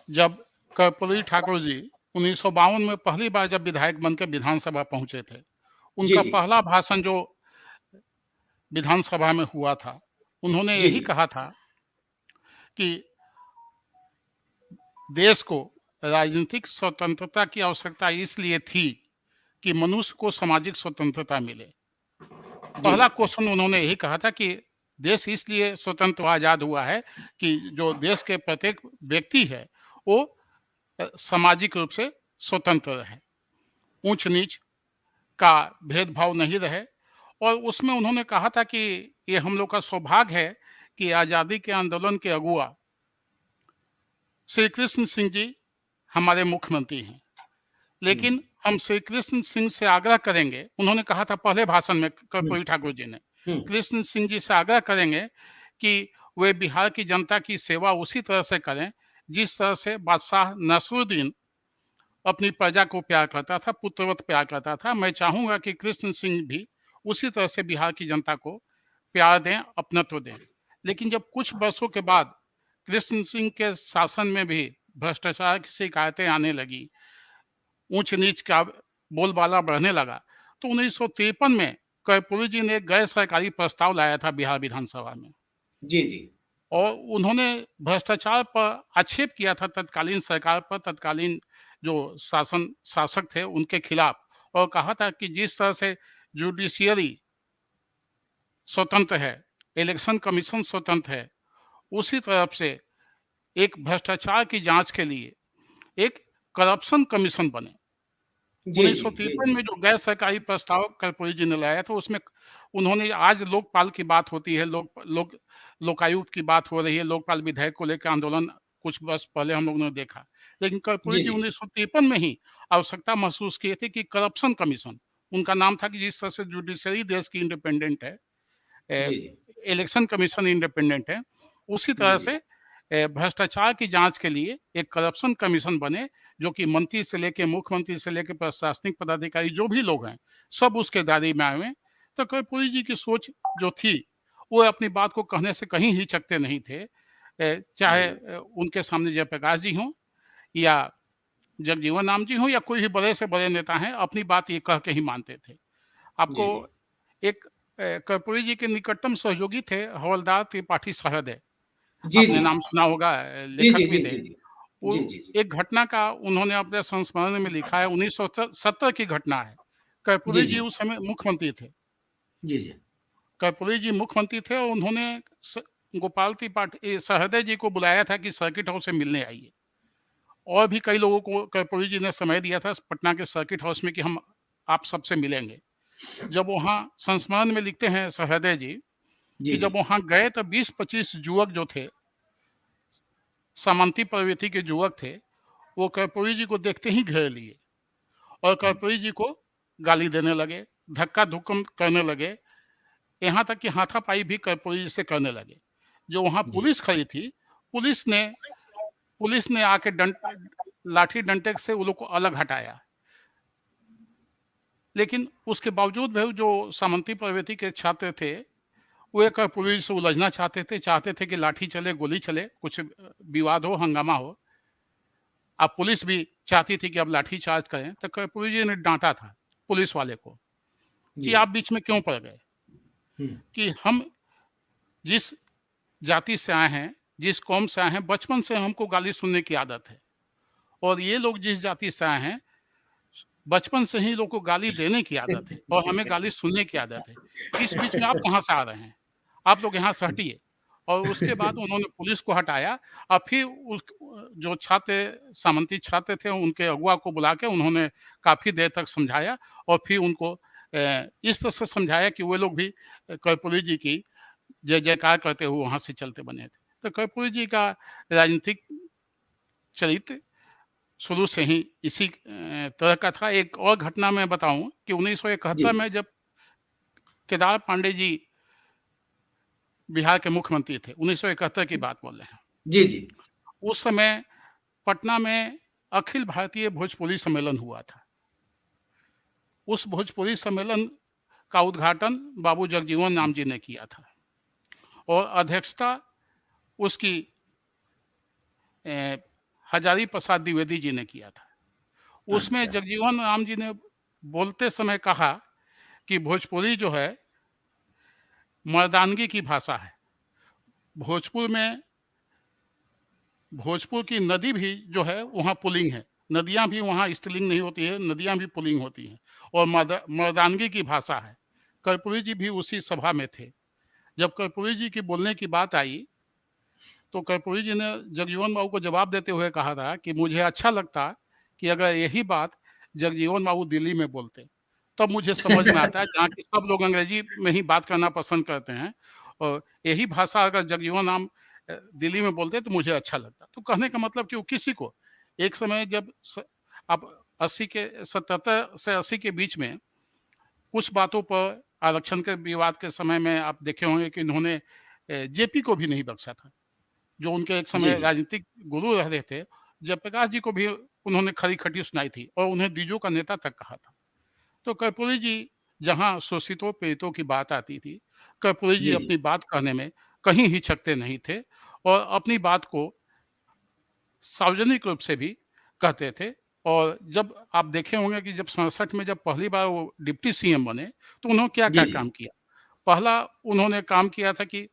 जब कर्पूरी ठाकुर जी 1952 में पहली बार जब विधायक बनकर विधानसभा पहुंचे थे, उनका पहला भाषण जो विधानसभा में हुआ था, उन्होंने यही कहा था कि देश को राजनीतिक स्वतंत्रता की आवश्यकता इसलिए थी कि मनुष्य को सामाजिक स्वतंत्रता मिले। पहला क्वेश्चन उन्होंने यही कहा था कि देश इसलिए स्वतंत्र आजाद हुआ है कि जो देश के प्रत्येक व्यक्ति है वो सामाजिक रूप से स्वतंत्र रहे, ऊंच नीच का भेदभाव नहीं रहे। और उसमें उन्होंने कहा था कि ये हम लोग का सौभाग्य है कि आज़ादी के आंदोलन के अगुआ श्री कृष्ण सिंह जी हमारे मुख्यमंत्री हैं, लेकिन हम श्री कृष्ण सिंह से आग्रह करेंगे, उन्होंने कहा था पहले भाषण में कर्पूरी ठाकुर जी ने, कृष्ण सिंह जी से आग्रह करेंगे कि वे बिहार की जनता की सेवा उसी तरह से करें जिस तरह से बादशाह नसरुद्दीन अपनी प्रजा को प्यार करता था, पुत्रवत प्यार करता था। मैं चाहूंगा कि कृष्ण सिंह भी उसी तरह से बिहार की जनता को प्यार दें, अपनत्व दें। लेकिन जब कुछ वर्षों के बाद कृष्ण सिंह के शासन में भी भ्रष्टाचार की शिकायतें आने लगी, ऊंच नीच का बोलबाला बढ़ने लगा, तो 1953 में कर्पूरी जी ने गैर सरकारी प्रस्ताव लाया था बिहार विधानसभा में।
जी।
और उन्होंने भ्रष्टाचार पर आक्षेप किया था तत्कालीन सरकार पर, तत्कालीन जो शासक थे उनके खिलाफ, और कहा था कि जिस तरह से जुडिशियरी स्वतंत्र है, इलेक्शन कमीशन स्वतंत्र है, उसी तरफ से एक भ्रष्टाचार की जांच के लिए एक करप्शन कमीशन बने।
जी जी
1953 में जो गैर सरकारी प्रस्ताव कर्पूरी जी ने लाया था, उसमें उन्होंने, आज लोकपाल की बात होती है, लोकायुक्त की बात हो रही है, लोकपाल विधेयक को लेकर आंदोलन कुछ वर्ष पहले हम लोगों ने देखा, लेकिन कर्पूरी
जी
जी
जी
1953 में ही आवश्यकता महसूस किए थे कि करप्शन कमीशन, उनका नाम था कि जिस तरह से जुडिशरी देश की इंडिपेंडेंट है,
जी
इलेक्शन कमीशन इंडिपेंडेंट है, उसी
जी
तरह से भ्रष्टाचार की जांच के लिए एक करप्शन कमीशन बने, जो कि मंत्री से लेके, मुख्यमंत्री से लेके प्रशासनिक पदाधिकारी जो भी लोग हैं, सब उसके दायरे में आए हुए। तो कर्पूरी जी की सोच जो थी, वो अपनी बात को कहने से कहीं हिचकते नहीं थे, चाहे उनके सामने जयप्रकाश जी हों या जगजीवन राम जी हों या कोई भी बड़े से बड़े नेता हैं, अपनी बात ये कह के ही मानते थे।
जी
आपको एक कर्पूरी जी के निकटतम सहयोगी थे हवलदार त्रिपाठी सहदे,
जी
आपने
जी
नाम सुना होगा,
जी जी
लेखक भी
जी
थे।
जी
वो
जी जी जी
एक घटना का उन्होंने अपने संस्मरण में लिखा है, 1970 की घटना है। कर्पूरी जी उस समय मुख्यमंत्री थे।
जी जी
कर्पूरी जी मुख्यमंत्री थे और उन्होंने गोपाल त्रिपाठी सहदे जी को बुलाया था कि सर्किट हाउस से मिलने आइए, और भी कई लोगों को कर्पूरी जी ने समय दिया था पटना के सर्किट हाउस में कि हम आप सबसे मिलेंगे। जब वहाँ संस्मरण में लिखते हैं सहदे जी
जी
कि
जी
जब वहाँ गए तो 20-25 युवक जो थे, सामंती प्रवृत्ति के युवक थे, वो कर्पूरी जी को देखते ही घेर लिए और कर्पूरी जी को गाली देने लगे, धक्का धुक्कम करने लगे, यहाँ तक कि हाथापाई भी कर्पूरी जी से करने लगे। जो वहाँ
जी
पुलिस खड़ी थी, पुलिस ने पुलिस ने आके लाठी डंडे से वो लोग को अलग हटाया, लेकिन उसके बावजूद भी जो सामंती प्रवृत्ति के छात्र थे, वो एक पुलिस से उलझना चाहते थे कि लाठी चले, गोली चले, कुछ विवाद हो, हंगामा हो। अब पुलिस भी चाहती थी कि अब लाठी चार्ज करें, तो कर्पूरी जी ने डांटा था पुलिस वाले को
जी
कि आप बीच में क्यों पड़ गए,
हम्म,
कि हम जिस जाति से आए हैं, जिस कौम से आए हैं, बचपन से हमको गाली सुनने की आदत है, और ये लोग जिस जाति से आए हैं, बचपन से ही लोग को गाली देने की आदत है और हमें गाली सुनने की आदत है। इस बीच में आप कहाँ से आ रहे हैं? आप लोग यहाँ से हटिए। और उसके बाद उन्होंने पुलिस को हटाया और फिर उस जो सामंती छात्र थे, उनके अगुआ को बुला के उन्होंने काफ़ी देर तक समझाया और फिर उनको इस तरह से समझाया कि वे लोग भी कर्पूरी जी की जय जयकार करते हुए वहाँ से चलते बने थे। तो कर्पूरी जी का राजनीतिक चरित्र शुरू से ही इसी तरह का था। एक और घटना मैं बताऊं कि 1971
जी
में जब केदार पांडे जी बिहार के मुख्यमंत्री थे, 1971 की बात बोल रहे हैं,
जी जी
उस समय पटना में अखिल भारतीय भोजपुरी सम्मेलन हुआ था। उस भोजपुरी सम्मेलन का उद्घाटन बाबू जगजीवन राम जी ने किया था और अध्यक्षता उसकी हजारी प्रसाद द्विवेदी जी ने किया था। उसमें
अच्छा
जगजीवन राम जी ने बोलते समय कहा कि भोजपुरी जो है मर्दानगी की भाषा है। भोजपुर में भोजपुर की नदी भी जो है वहाँ पुल्लिंग है, नदियाँ भी वहाँ स्त्रीलिंग नहीं होती है, नदियाँ भी पुल्लिंग होती हैं और मर्दानगी की भाषा है। कर्पूरी जी भी उसी सभा में थे। जब कर्पूरी जी की बोलने की बात आई तो कर्पूरी जी ने जगजीवन बाबू को जवाब देते हुए कहा था कि मुझे अच्छा लगता कि अगर यही बात जगजीवन बाबू दिल्ली में बोलते, तब मुझे समझ में आता है, जहाँ की सब लोग अंग्रेजी में ही बात करना पसंद करते हैं और यही भाषा अगर जगजीवन राम दिल्ली में बोलते तो मुझे अच्छा लगता। तो कहने का मतलब कि वो किसी को एक समय जब आप 77 से 80 के बीच में कुछ बातों पर आरक्षण के विवाद के समय में आप देखे होंगे कि उन्होंने जेपी को भी नहीं बख्शा था, जो उनके एक
जी
समय
जी
राजनीतिक गुरु रह रहे थे। जयप्रकाश जी को भी उन्होंने खरी खटी सुनाई थी और उन्हें दीजों का नेता तक कहा था। तो कर्पूरी जी जहां शोषितों पीड़ितों की बात आती थी, कर्पूरी जी
जी जी
अपनी बात कहने में कहीं हिचकते नहीं थे और अपनी बात को सार्वजनिक रूप से भी कहते थे। और जब आप देखे होंगे कि जब 67 में जब पहली बार वो डिप्टी सीएम बने, तो उन्होंने क्या
जी
क्या
जी
काम किया। पहला उन्होंने काम किया था कि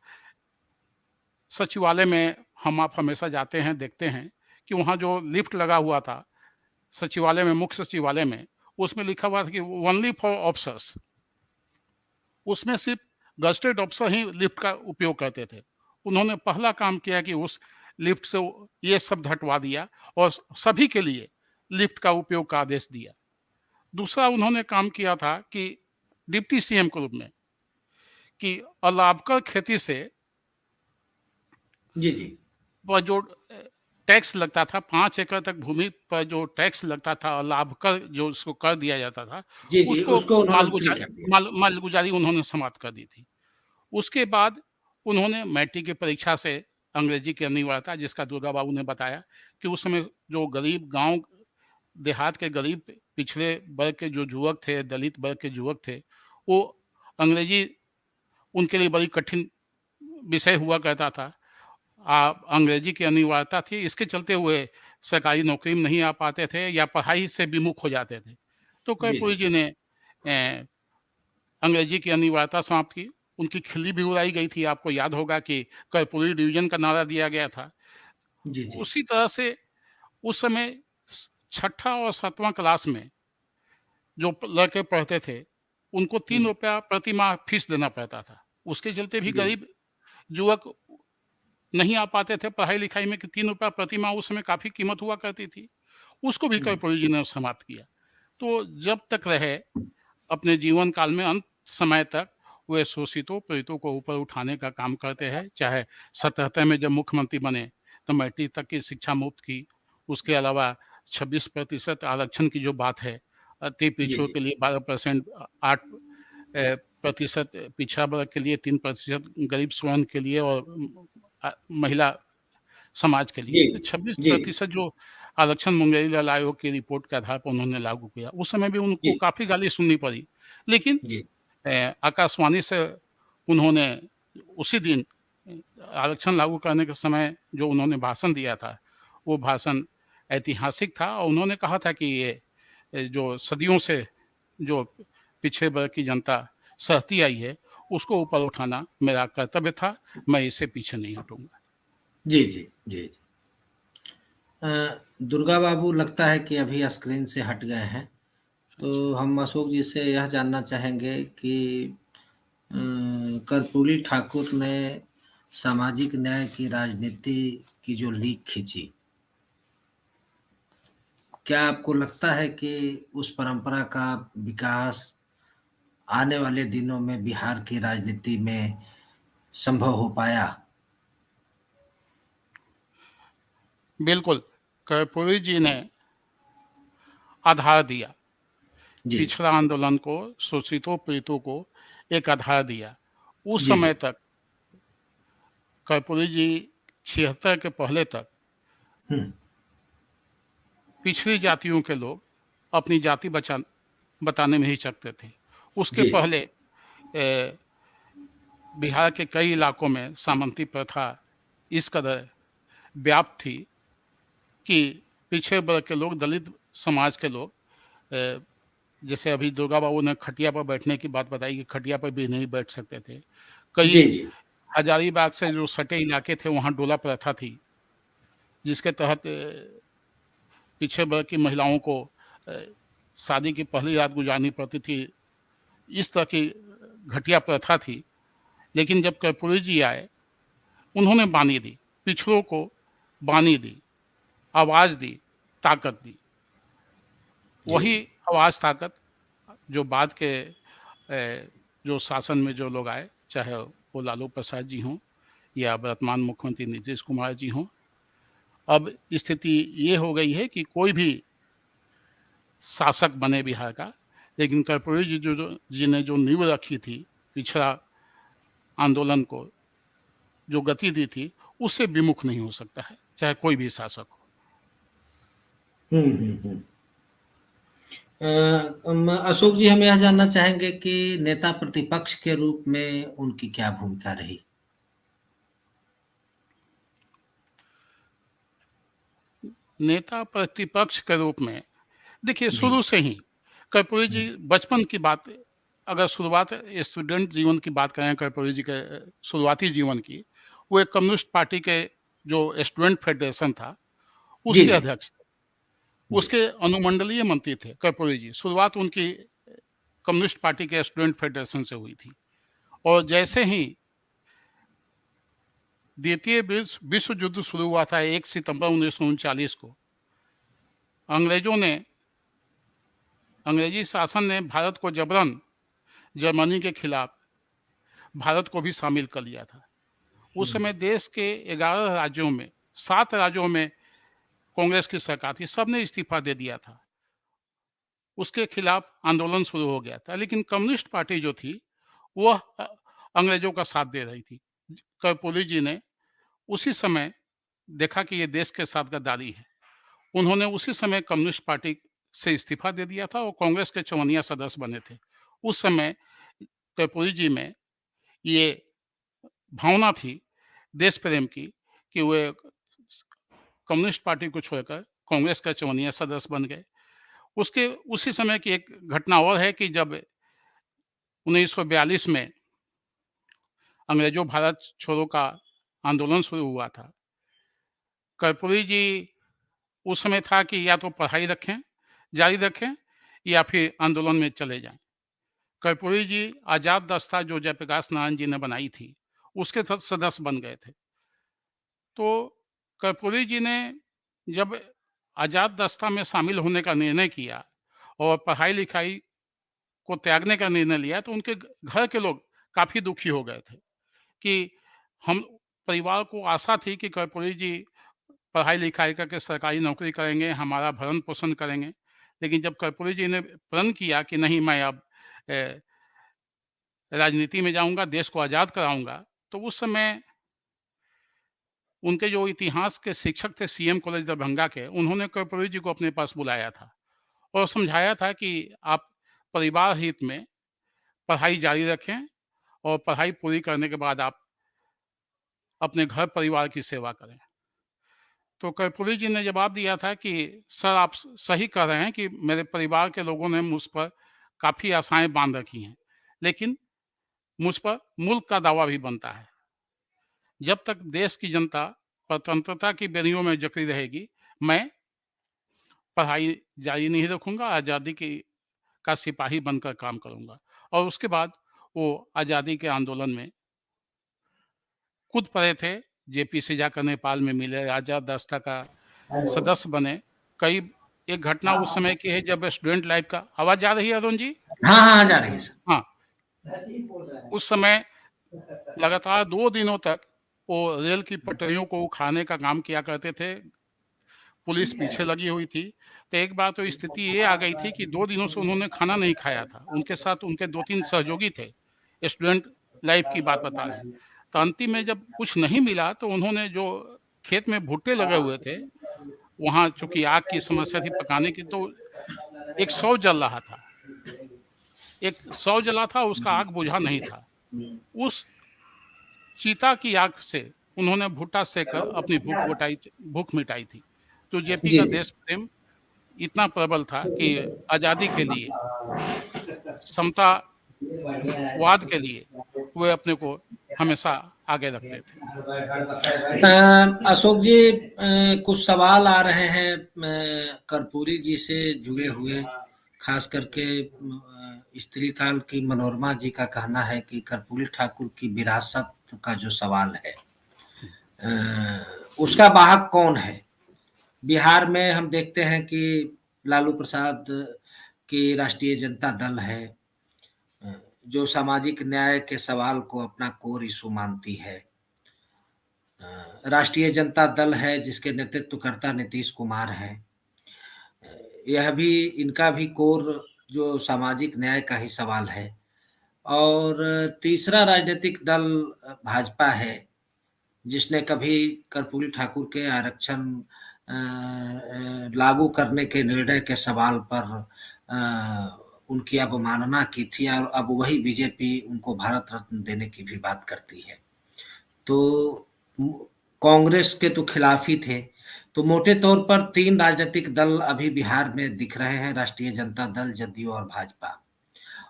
सचिवालय में हम आप हमेशा जाते हैं, देखते हैं कि वहाँ जो लिफ्ट लगा हुआ था सचिवालय में, मुख्य सचिवालय में, उसमें लिखा हुआ था कि ओनली फॉर ऑफिसर्स। उसमें सिर्फ गजेटेड ऑफिसर ही लिफ्ट का उपयोग करते थे। उन्होंने पहला काम किया कि उस लिफ्ट से ये शब्द हटवा दिया और सभी के लिए लिफ्ट का उपयोग का आदेश दिया। दूसरा उन्होंने काम किया था कि डिप्टी सीएम के रूप में कि अलाभकर खेती से
जी जी
पर जो टैक्स लगता था, 5 एकड़ तक भूमि पर जो टैक्स लगता था, लाभकर जो उसको कर दिया जाता था,
जी जी,
उसको
उसको उन्होंने फ्री कर दिया।
मालगुजारी उन्होंने समाप्त कर दी थी। उसके बाद उन्होंने मैट्रिक की परीक्षा से अंग्रेजी की अनिवार्यता, जिसका दुर्गा बाबू ने बताया कि उस समय जो गरीब गांव देहात के गरीब पिछड़े वर्ग के जो युवक थे, दलित वर्ग के युवक थे, वो अंग्रेजी उनके लिए बड़ी कठिन विषय हुआ करता था। अंग्रेजी की अनिवार्यता थी, इसके चलते हुए सरकारी नौकरी में नहीं आ पाते थे या पढ़ाई से विमुख हो जाते थे। तो
जी
कर्पूरी
जी
जी ने अंग्रेजी की अनिवार्यता समाप्त की। उनकी खिल्ली भी उड़ाई गई थी। आपको याद होगा कि कर्पूरी डिवीजन का नारा दिया गया था।
जी जी
उसी तरह से उस समय छठा और 7वां क्लास में जो लड़के पढ़ते थे, उनको 3 रुपया प्रति माह फीस देना पड़ता था। उसके चलते भी
जी
गरीब युवक नहीं आ पाते थे पढ़ाई लिखाई में कि 3 रुपया प्रति माह उस समय काफी कीमत हुआ करती थी। उसको भी कर्पूरी जी ने समाप्त किया। तो जब तक रहे अपने जीवन काल में अंत समय तक वे शोषितों पीड़ितों को ऊपर उठाने का काम करते हैं। चाहे 77 में जब मुख्यमंत्री बने तो मैट्रिक तक की शिक्षा मुफ्त की। उसके अलावा 26% आरक्षण की जो बात है, अति
जी
पिछड़ों
जी
के लिए 12%, 8% पिछड़ा वर्ग के लिए, 3% गरीब स्वर्ण के लिए और महिला समाज के लिए।
जी
तो 26%
जी
जो आरक्षण मुंगेरी लाल आयोग की रिपोर्ट के आधार पर उन्होंने लागू किया, उस समय भी उनको
जी
काफी गाली सुननी पड़ी। लेकिन
जी
आकाशवाणी से उन्होंने उसी दिन आरक्षण लागू करने के समय जो उन्होंने भाषण दिया था, वो भाषण ऐतिहासिक था और उन्होंने कहा था कि ये जो सदियों से जो पिछड़े वर्ग की जनता सहती आई है, उसको ऊपर उठाना मेरा कर्तव्य था। मैं इससे पीछे नहीं हटूंगा।
जी जी जी। दुर्गा बाबू लगता है कि अभी स्क्रीन से हट गए हैं।
अच्छा।
तो हम अशोक जी से यह जानना चाहेंगे कि कर्पूरी ठाकुर ने सामाजिक न्याय की राजनीति की जो लीक खींची, क्या आपको लगता है कि उस परंपरा का विकास आने वाले दिनों में बिहार की राजनीति में संभव हो पाया?
बिल्कुल, कर्पूरी जी ने आधार दिया,
जी
पिछड़ा आंदोलन को, शोषितों पीड़ितों को एक आधार दिया। उस
जी
समय
जी
तक कर्पूरी जी 76 के पहले तक
हम्म,
पिछड़ी जातियों के लोग अपनी जाति बताने में हिचकते थे। उसके
जी
पहले बिहार के कई इलाकों में सामंती प्रथा इस कदर व्याप्त थी कि पिछड़े वर्ग के लोग, दलित समाज के लोग, जैसे अभी दुर्गा बाबू ने खटिया पर बैठने की बात बताई कि खटिया पर भी नहीं बैठ सकते थे।
जी
कई
जी
हजारीबाग से जो सटे इलाके थे वहाँ डोला प्रथा थी, जिसके तहत पिछड़े वर्ग की महिलाओं को शादी की पहली रात गुजारनी पड़ती थी। इस तरह की घटिया प्रथा थी। लेकिन जब कर्पूरी जी आए, उन्होंने बानी दी, पिछड़ों को बानी दी, आवाज़ दी, ताकत दी।
जी
वही आवाज़ ताकत जो बाद के जो शासन में जो लोग आए, चाहे वो लालू प्रसाद जी हों या वर्तमान मुख्यमंत्री नीतीश कुमार जी हों, अब स्थिति ये हो गई है कि कोई भी शासक बने बिहार का, लेकिन कर्पूरी जी ने जो नींव रखी थी, पिछड़ा आंदोलन को जो गति दी थी, उससे विमुख नहीं हो सकता है, चाहे कोई भी शासक हो।
हम्म। अशोक जी, हम यह जानना चाहेंगे कि नेता प्रतिपक्ष के रूप में उनकी क्या भूमिका रही?
नेता प्रतिपक्ष के रूप में देखिए,
जी
शुरू से ही कर्पूरी जी बचपन की बात, अगर शुरुआत स्टूडेंट जीवन की बात करें कर्पूरी जी के शुरुआती जीवन की, वो एक कम्युनिस्ट पार्टी के जो स्टूडेंट फेडरेशन था
जी
उसके
जी
अध्यक्ष थे,
जी
उसके अनुमंडलीय मंत्री थे कर्पूरी जी। शुरुआत उनकी कम्युनिस्ट पार्टी के स्टूडेंट फेडरेशन से हुई थी, और जैसे ही द्वितीय विश्व युद्ध शुरू हुआ था 1 सितंबर 1939 को, अंग्रेजी शासन ने भारत को जबरन जर्मनी के खिलाफ भारत को भी शामिल कर लिया था। उस समय देश के 11 राज्यों में 7 राज्यों में कांग्रेस की सरकार थी, सबने इस्तीफा दे दिया था, उसके खिलाफ आंदोलन शुरू हो गया था। लेकिन कम्युनिस्ट पार्टी जो थी वह अंग्रेजों का साथ दे रही थी। कर्पूरी जी ने उसी समय देखा कि ये देश के साथ गद्दारी है, उन्होंने उसी समय कम्युनिस्ट पार्टी से इस्तीफा दे दिया था और कांग्रेस के चौवनिया सदस्य बने थे। उस समय कर्पूरी जी में ये भावना थी देश प्रेम की कि वे कम्युनिस्ट पार्टी को छोड़कर कांग्रेस का चौवनिया सदस्य बन गए। उसके उसी समय की एक घटना और है कि जब 1942 में अंग्रेजों भारत छोड़ो का आंदोलन शुरू हुआ था, कर्पूरी जी उस समय था कि या तो पढ़ाई जारी रखें या फिर आंदोलन में चले जाएं। कर्पूरी जी आजाद दस्ता जो जयप्रकाश नारायण जी ने बनाई थी उसके सदस्य बन गए थे। तो कर्पूरी जी ने जब आजाद दस्ता में शामिल होने का निर्णय किया और पढ़ाई लिखाई को त्यागने का निर्णय लिया, तो उनके घर के लोग काफी दुखी हो गए थे कि हम परिवार को आशा थी कि कर्पूरी जी पढ़ाई लिखाई करके सरकारी नौकरी करेंगे, हमारा भरण पोषण करेंगे। लेकिन जब कर्पूरी जी ने प्रण किया कि नहीं, मैं अब राजनीति में जाऊंगा, देश को आजाद कराऊंगा, तो उस समय उनके जो इतिहास के शिक्षक थे सीएम कॉलेज दरभंगा के, उन्होंने कर्पूरी जी को अपने पास बुलाया था और समझाया था कि आप परिवार हित में पढ़ाई जारी रखें और पढ़ाई पूरी करने के बाद आप अपने घर परिवार की सेवा करें। तो कर्पूरी जी ने जवाब दिया था कि सर, आप सही कह रहे हैं कि मेरे परिवार के लोगों ने मुझ पर काफ़ी आशाएं बांध रखी हैं, लेकिन मुझ पर मुल्क का दावा भी बनता है। जब तक देश की जनता स्वतंत्रता की बेड़ियों में जकड़ी रहेगी, मैं पढ़ाई जारी नहीं रखूंगा, आज़ादी का सिपाही बनकर काम करूंगा। और उसके बाद वो आज़ादी के आंदोलन में कूद पड़े थे। जेपी जाकर नेपाल में मिले, आजाद दस्ता का सदस्य बने। कई एक घटना उस समय की है जब स्टूडेंट लाइफ का, आवाज जा रही है अरुण जी?
हाँ हाँ जा रही है सर।
हाँ, उस समय लगातार 2 दिनों तक वो रेल की पटरियों को उखाड़ने का काम किया करते थे, पुलिस पीछे लगी हुई थी। तो एक बार तो स्थिति ये आ गई थी कि 2 दिनों से उन्होंने खाना नहीं खाया था। उनके साथ उनके 2-3 सहयोगी थे, स्टूडेंट लाइफ की बात बता रहे हैं। तो अंतिम में जब कुछ नहीं मिला तो उन्होंने जो खेत में भुट्टे लगे हुए थे, वहाँ चूँकि आग की समस्या थी पकाने की, तो एक शव जल रहा था। उसका आग बुझा नहीं था। उस चीता की आग से उन्होंने भुट्टा सेककर अपनी भूख मिटाई थी। तो जेपी
जी
का
जी
देश प्रेम इतना प्रबल था कि आज़ादी के लिए, समतावाद के लिए वे अपने को हमेशा आगे रखते थे।
अशोक जी, कुछ सवाल आ रहे हैं कर्पूरी जी से जुड़े हुए, खास करके स्त्री काल की मनोरमा जी का कहना है कि कर्पूरी ठाकुर की विरासत का जो सवाल है, उसका वाहक कौन है? बिहार में हम देखते हैं कि लालू प्रसाद की राष्ट्रीय जनता दल है, जो सामाजिक न्याय के सवाल को अपना कोर इशू मानती है। राष्ट्रीय जनता दल है जिसके नेतृत्वकर्ता नीतीश कुमार हैं। यह भी, इनका भी कोर जो सामाजिक न्याय का ही सवाल है। और तीसरा राजनीतिक दल भाजपा है, जिसने कभी कर्पूरी ठाकुर के आरक्षण लागू करने के निर्णय के सवाल पर उनकी अवमानना की थी, और अब वही बीजेपी उनको भारत रत्न देने की भी बात करती है। तो कांग्रेस के तो खिलाफ ही थे। तो मोटे तौर पर 3 राजनीतिक दल अभी बिहार में दिख रहे हैं, राष्ट्रीय जनता दल, जदयू और भाजपा।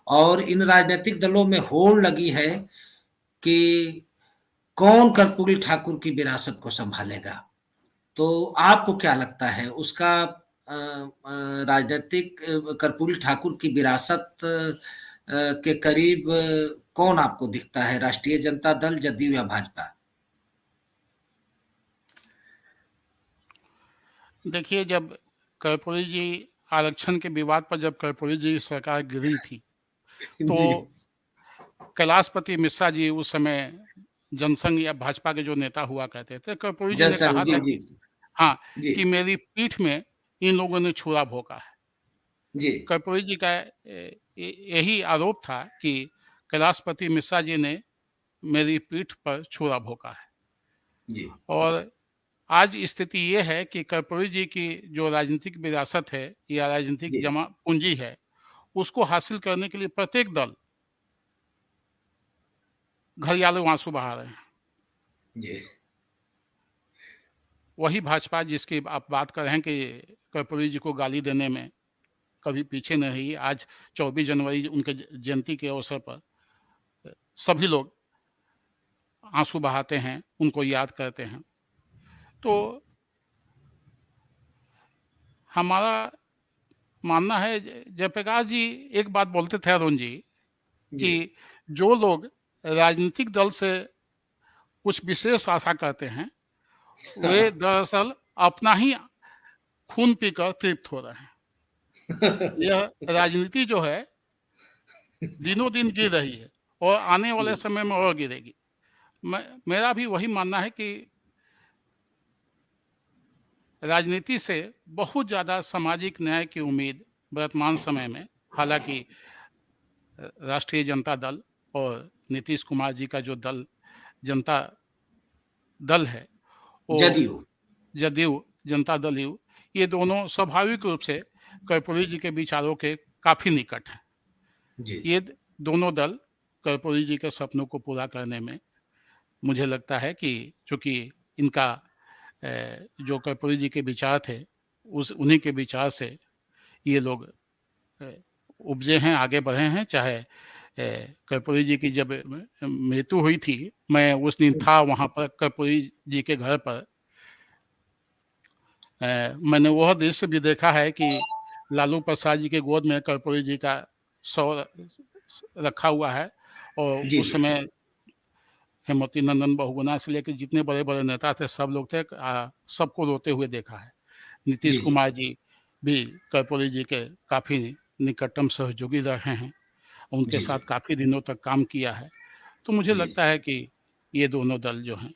और इन राजनीतिक दलों में होड़ लगी है कि कौन कर्पूरी ठाकुर की विरासत को संभालेगा? तो आपको क्या लगता है उसका राजनीतिक कर्पूरी ठाकुर की विरासत के करीब कौन आपको दिखता है? राष्ट्रीय जनता दल, जदयू या भाजपा?
देखिए, जब कर्पूरी जी आरक्षण के विवाद पर जब कर्पूरी जी की सरकार गिरी थी, तो
जी।
कैलाशपति मिश्रा जी उस समय जनसंघ या भाजपा के जो नेता हुआ करते थे, कर्पूरी जी ने
जनसंघ,
कहा
जी
था
जी
कि हाँ,
जी
कि मेरी पीठ में इन लोगों ने छुरा भोंका है।
जी
कर्पूरी जी का यही आरोप था कि कैलाशपति मिश्रा जी ने मेरी पीठ पर छुरा भोंका है।
जी
और आज स्थिति ये है कि कर्पूरी जी की जो राजनीतिक विरासत है या राजनीतिक
जी
जमा पूंजी है, उसको हासिल करने के लिए प्रत्येक दल घड़ियालू आंसू बहा रहे हैं।
जी
वही भाजपा जिसकी आप बात कर रहे हैं कि कर्पूरी जी को गाली देने में कभी पीछे नहीं रही। आज 24 जनवरी उनके जयंती के अवसर पर सभी लोग आंसू बहाते हैं, उनको याद करते हैं। तो हमारा मानना है, जयप्रकाश जी एक बात बोलते थे अरुण जी,
जी
कि जो लोग राजनीतिक दल से कुछ विशेष आशा करते हैं, वे दरअसल अपना ही खून पीकर तृप्त हो रहे हैं। यह राजनीति जो है दिनों दिन गिर रही है और आने वाले समय में और गिरेगी। मेरा भी वही मानना है कि राजनीति से बहुत ज़्यादा सामाजिक न्याय की उम्मीद वर्तमान समय में, हालांकि राष्ट्रीय जनता दल और नीतीश कुमार जी का जो दल जनता दल है, वो
जदयू।
जदयू जनता दल यू, ये दोनों स्वाभाविक रूप से कर्पूरी जी के विचारों के काफ़ी निकट हैं।
जी जी
ये दोनों दल कर्पूरी जी के सपनों को पूरा करने में, मुझे लगता है कि चूँकि इनका जो कर्पूरी जी के विचार थे, उन्हीं के विचार से ये लोग उपजे हैं, आगे बढ़े हैं। चाहे कर्पूरी जी की जब मृत्यु हुई थी, मैं उस दिन था वहाँ पर कर्पूरी जी के घर पर। मैंने वह दृश्य भी देखा है कि लालू प्रसाद जी के गोद में कर्पूरी जी का शव रखा हुआ है, और
जी
उस समय हेमवती नंदन बहुगुणा से लेकर जितने बड़े बड़े नेता थे, सब लोग थे। सबको रोते हुए देखा है। नीतीश
जी जी
कुमार जी भी कर्पूरी जी के काफ़ी निकटतम सहयोगी रहे हैं, उनके
जी
साथ काफ़ी दिनों तक काम किया है। तो मुझे
जी
लगता है कि ये दोनों दल जो हैं,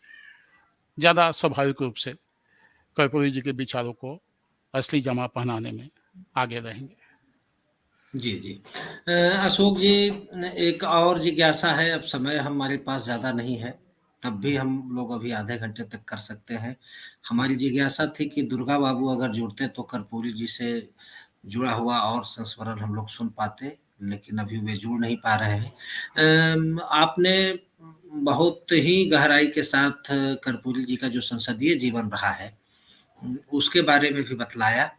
ज़्यादा स्वाभाविक रूप से कर्पूरी जी के विचारों को असली जमा पहनाने में आगे रहेंगे।
जी जी अशोक जी, एक और जिज्ञासा है। अब समय हमारे पास ज़्यादा नहीं है, तब भी हम लोग अभी आधे घंटे तक कर सकते हैं। हमारी जिज्ञासा थी कि दुर्गा बाबू अगर जुड़ते तो कर्पूरी जी से जुड़ा हुआ और संस्मरण हम लोग सुन पाते, लेकिन अभी वे जुड़ नहीं पा रहे हैं। आपने बहुत ही गहराई के साथ कर्पूरी जी का जो संसदीय जीवन रहा है, उसके बारे में भी बतलाया।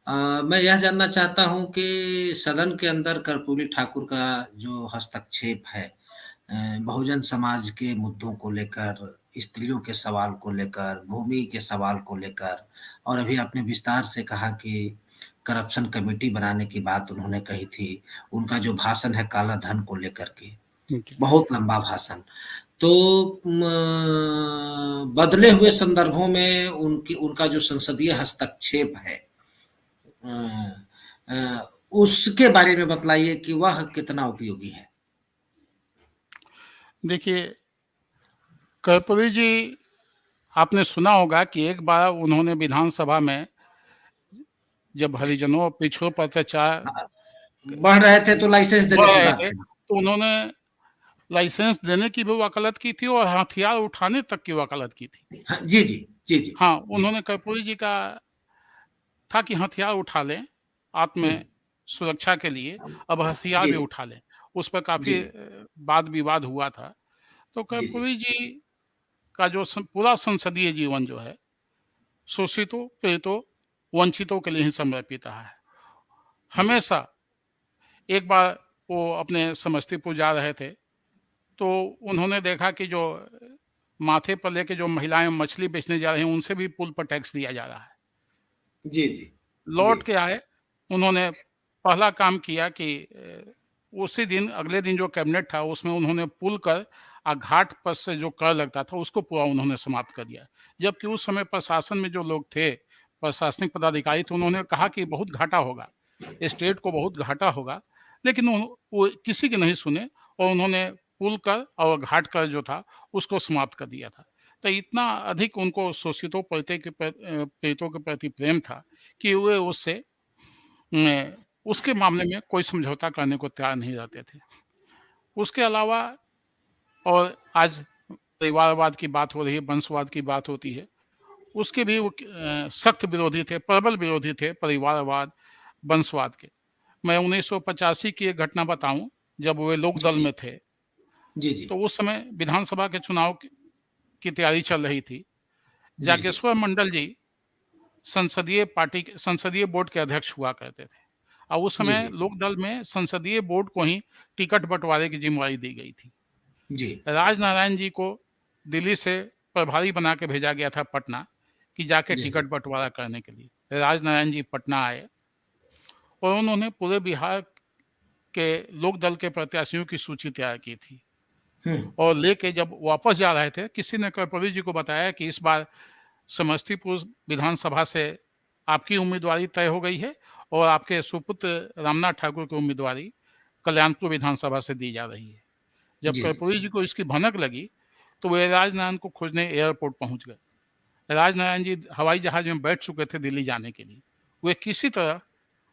मैं यह जानना चाहता हूँ कि सदन के अंदर कर्पूरी ठाकुर का जो हस्तक्षेप है, बहुजन समाज के मुद्दों को लेकर, स्त्रियों के सवाल को लेकर, भूमि के सवाल को लेकर, और अभी आपने विस्तार से कहा कि करप्शन कमेटी बनाने की बात उन्होंने कही थी। उनका जो भाषण है काला धन को लेकर के,
जी।
बहुत लंबा भाषण। तो बदले हुए संदर्भों में उनका जो संसदीय हस्तक्षेप है, उसके बारे में बतलाइए कि वह कितना उपयोगी है।
देखिए, कर्पूरी जी, आपने सुना होगा कि एक बार उन्होंने विधानसभा में, जब हरिजनों और पिछड़ों पर अत्याचार
बढ़ रहे थे तो लाइसेंस देने
बढ़
की
रहे
बात
थे,
थी।
तो उन्होंने लाइसेंस देने की भी वकालत की थी और हथियार उठाने तक की वकालत की थी।
हाँ, जी जी जी जी
हाँ,
जी।
उन्होंने कर्पूरी जी का था कि हथियार उठा लें आत्म
हम्म,
सुरक्षा के लिए, अब हथियार
जी
भी उठा लें। उस पर
जी
काफ़ी वाद विवाद हुआ था। तो
जी जी
कर्पूरी जी का जो पूरा संसदीय जीवन जो है, शोषितों, पीड़ितों, वंचितों के लिए ही समर्पित रहा है।
जी
हमेशा, एक बार वो अपने समस्तीपुर जा रहे थे, तो उन्होंने देखा कि जो माथे पर लेके जो महिलाएं मछली बेचने जा रही हैं उनसे भी पुल पर टैक्स दिया जा रहा है।
जी जी जी
लौट के आए, उन्होंने पहला काम किया कि उसी दिन अगले दिन जो कैबिनेट था उसमें उन्होंने पुल कर घाट पर से जो कर लगता था उसको पूरा उन्होंने समाप्त कर दिया। जबकि उस समय प्रशासन में जो लोग थे, प्रशासनिक पदाधिकारी थे, उन्होंने कहा कि बहुत घाटा होगा, स्टेट को बहुत घाटा होगा, लेकिन वो किसी की नहीं सुने और उन्होंने पुल कर और घाट कर जो था उसको समाप्त कर दिया था। तो इतना अधिक उनको शोषितों पीड़ितों के प्रति प्रेम था कि वे उसके मामले में कोई समझौता करने को तैयार नहीं रहते थे। उसके अलावा और आज परिवारवाद की बात हो रही है, वंशवाद की बात होती है, उसके भी वो सख्त विरोधी थे, प्रबल विरोधी थे परिवारवाद, वंशवाद के। मैं 1985 की एक घटना बताऊं, जब वे लोक दल में थे,
जी जी
तो उस समय विधानसभा के चुनाव की तैयारी चल रही थी।
जी जी
जागेश्वर मंडल जी संसदीय बोर्ड के अध्यक्ष हुआ करते थे और उस
जी
समय लोक दल में संसदीय बोर्ड को ही टिकट बंटवारे की जिम्मेवारी दी गई थी।
जी
राजनारायण जी को दिल्ली से प्रभारी बना के भेजा गया था पटना कि जाके
जी
टिकट बंटवारा करने के लिए। राजनारायण जी पटना आए और उन्होंने पूरे बिहार के लोक दल के प्रत्याशियों की सूची तैयार की थी
हम्म
और लेके जब वापस जा रहे थे, किसी ने कर्पूरी जी को बताया कि इस बार समस्तीपुर विधानसभा से आपकी उम्मीदवारी तय हो गई है और आपके सुपुत्र रामनाथ ठाकुर की उम्मीदवारी कल्याणपुर विधानसभा से दी जा रही है। जब
जी
कर्पूरी जी को इसकी भनक लगी तो वे राजनारायण को खोजने एयरपोर्ट पहुंच गए। राजनारायण जी हवाई जहाज में बैठ चुके थे दिल्ली जाने के लिए। वे किसी तरह,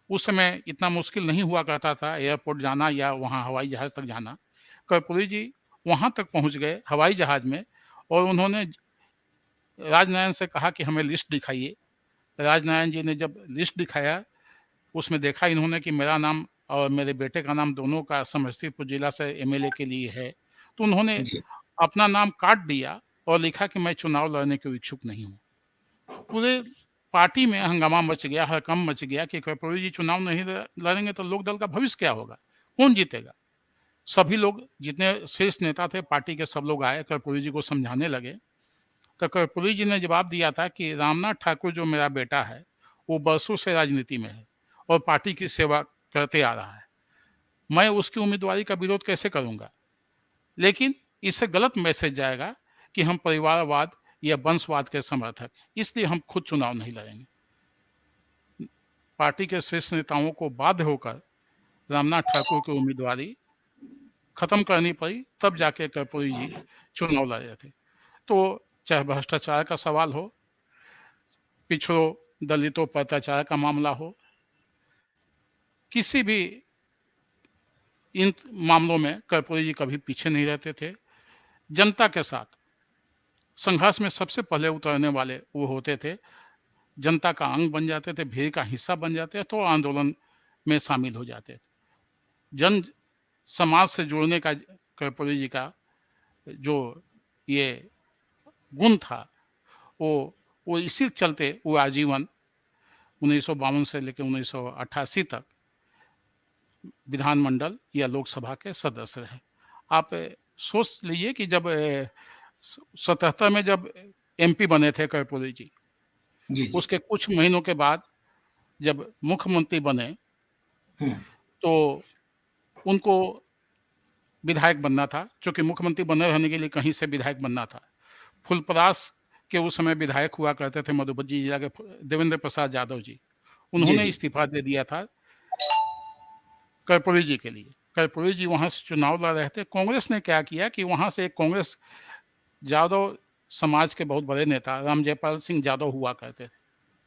उस समय इतना मुश्किल नहीं हुआ करता था एयरपोर्ट जाना या वहाँ हवाई जहाज तक जाना, कर्पूरी जी वहां तक पहुंच गए हवाई जहाज में और उन्होंने राजनारायण से कहा कि हमें लिस्ट दिखाइए। राजनारायण जी ने जब लिस्ट दिखाया, उसमें देखा इन्होंने कि मेरा नाम और मेरे बेटे का नाम दोनों का समस्तीपुर जिला से एमएलए के लिए है, तो उन्होंने
जी
अपना नाम काट दिया और लिखा कि मैं चुनाव लड़ने के इच्छुक नहीं हूँ। पूरे पार्टी में हंगामा मच गया, हड़कंप मच गया कि कर्पूरी जी चुनाव नहीं लड़ेंगे तो लोक दल का भविष्य क्या होगा, कौन जीतेगा। सभी लोग, जितने शीर्ष नेता थे पार्टी के, सब लोग आए, कर्पूरी जी को समझाने लगे। तो कर्पूरी जी ने जवाब दिया था कि रामनाथ ठाकुर जो मेरा बेटा है वो बरसों से राजनीति में है और पार्टी की सेवा करते आ रहा है, मैं उसकी उम्मीदवारी का विरोध कैसे करूंगा, लेकिन इससे गलत मैसेज जाएगा कि हम परिवारवाद या वंशवाद के समर्थक, इसलिए हम खुद चुनाव नहीं लड़ेंगे। पार्टी के शीर्ष नेताओं को बाध्य होकर रामनाथ ठाकुर की उम्मीदवारी खत्म करनी पड़ी, तब जाके कर्पूरी जी चुनाव लड़े थे। तो चाहे भ्रष्टाचार का सवाल हो, पिछड़ों दलितों पर अत्याचार का मामला हो, किसी भी इन मामलों में कर्पूरी जी कभी पीछे नहीं रहते थे। जनता के साथ संघर्ष में सबसे पहले उतरने वाले वो होते थे, जनता का अंग बन जाते थे, भीड़ का हिस्सा बन जाते थे, तो आंदोलन में शामिल हो जाते थे। जन समाज से जुड़ने का कर्पूरी जी का जो ये गुण था, वो इसी चलते वो आजीवन 1952 से लेकर 1988 तक विधानमंडल या लोकसभा के सदस्य रहे। आप सोच लीजिए कि जब 77 में जब एमपी बने थे कर्पूरी जी,
जी जी
उसके कुछ महीनों के बाद जब मुख्यमंत्री बने
हम्म
तो उनको विधायक बनना था, क्योंकि मुख्यमंत्री बने रहने के लिए कहीं से विधायक बनना था। फुलपरास के उस समय विधायक हुआ करते थे मधुबनी जिला के देवेंद्र प्रसाद यादव जी,
जी
उन्होंने
जी
इस्तीफा दे दिया था कर्पूरी जी के लिए। कर्पूरी जी वहां से चुनाव लड़ रहे थे। कांग्रेस ने क्या किया कि वहां से एक कांग्रेस यादव समाज के बहुत बड़े नेता राम जयपाल सिंह यादव हुआ करते थे।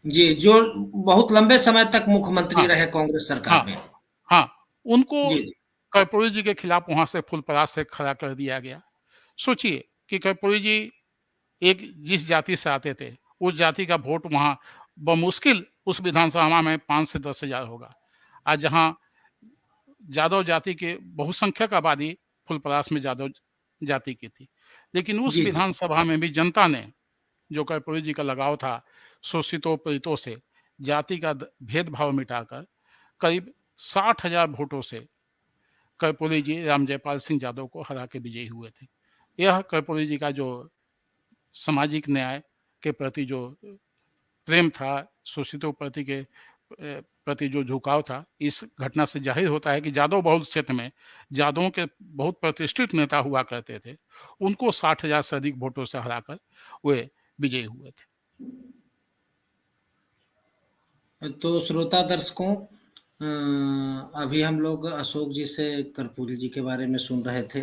जी, जो बहुत लंबे समय तक मुख्यमंत्री
हाँ
रहे कांग्रेस सरकार
हाँ
में।
हाँ, उनको
जी जी
कर्पूरी जी के खिलाफ वहां से फुलपरास से खड़ा कर दिया गया। सोचिए कि कर्पूरी जी एक जिस जाति से आते थे, उस जाति का वोट वहां बमुश्किल उस विधानसभा में 5 से 10 हजार होगा। आज जहां यादव जाति के बहुसंख्यक आबादी फुलपरास में यादव जाति की थी, लेकिन उस
जी जी
विधानसभा में भी जनता ने, जो कर्पूरी जी का लगाव था शोषितों पीड़ितों से, जाति का भेदभाव मिटाकर करीब 60,000 वोटों से कर्पूरी जी राम जयपाल सिंह यादव को हरा के विजयी हुए थे। यह कर्पूरी जी का जो सामाजिक न्याय के प्रति जो प्रेम था, शोषितों प्रति के प्रति जो झुकाव था, इस घटना से जाहिर होता है कि जादव बहुल क्षेत्र में जादवों के बहुत प्रतिष्ठित नेता हुआ करते थे, उनको 60,000 से अधिक वोटों से हराकर वे विजयी हुए थे।
तो श्रोता दर्शकों, अभी हम लोग अशोक जी से कर्पूरी जी के बारे में सुन रहे थे।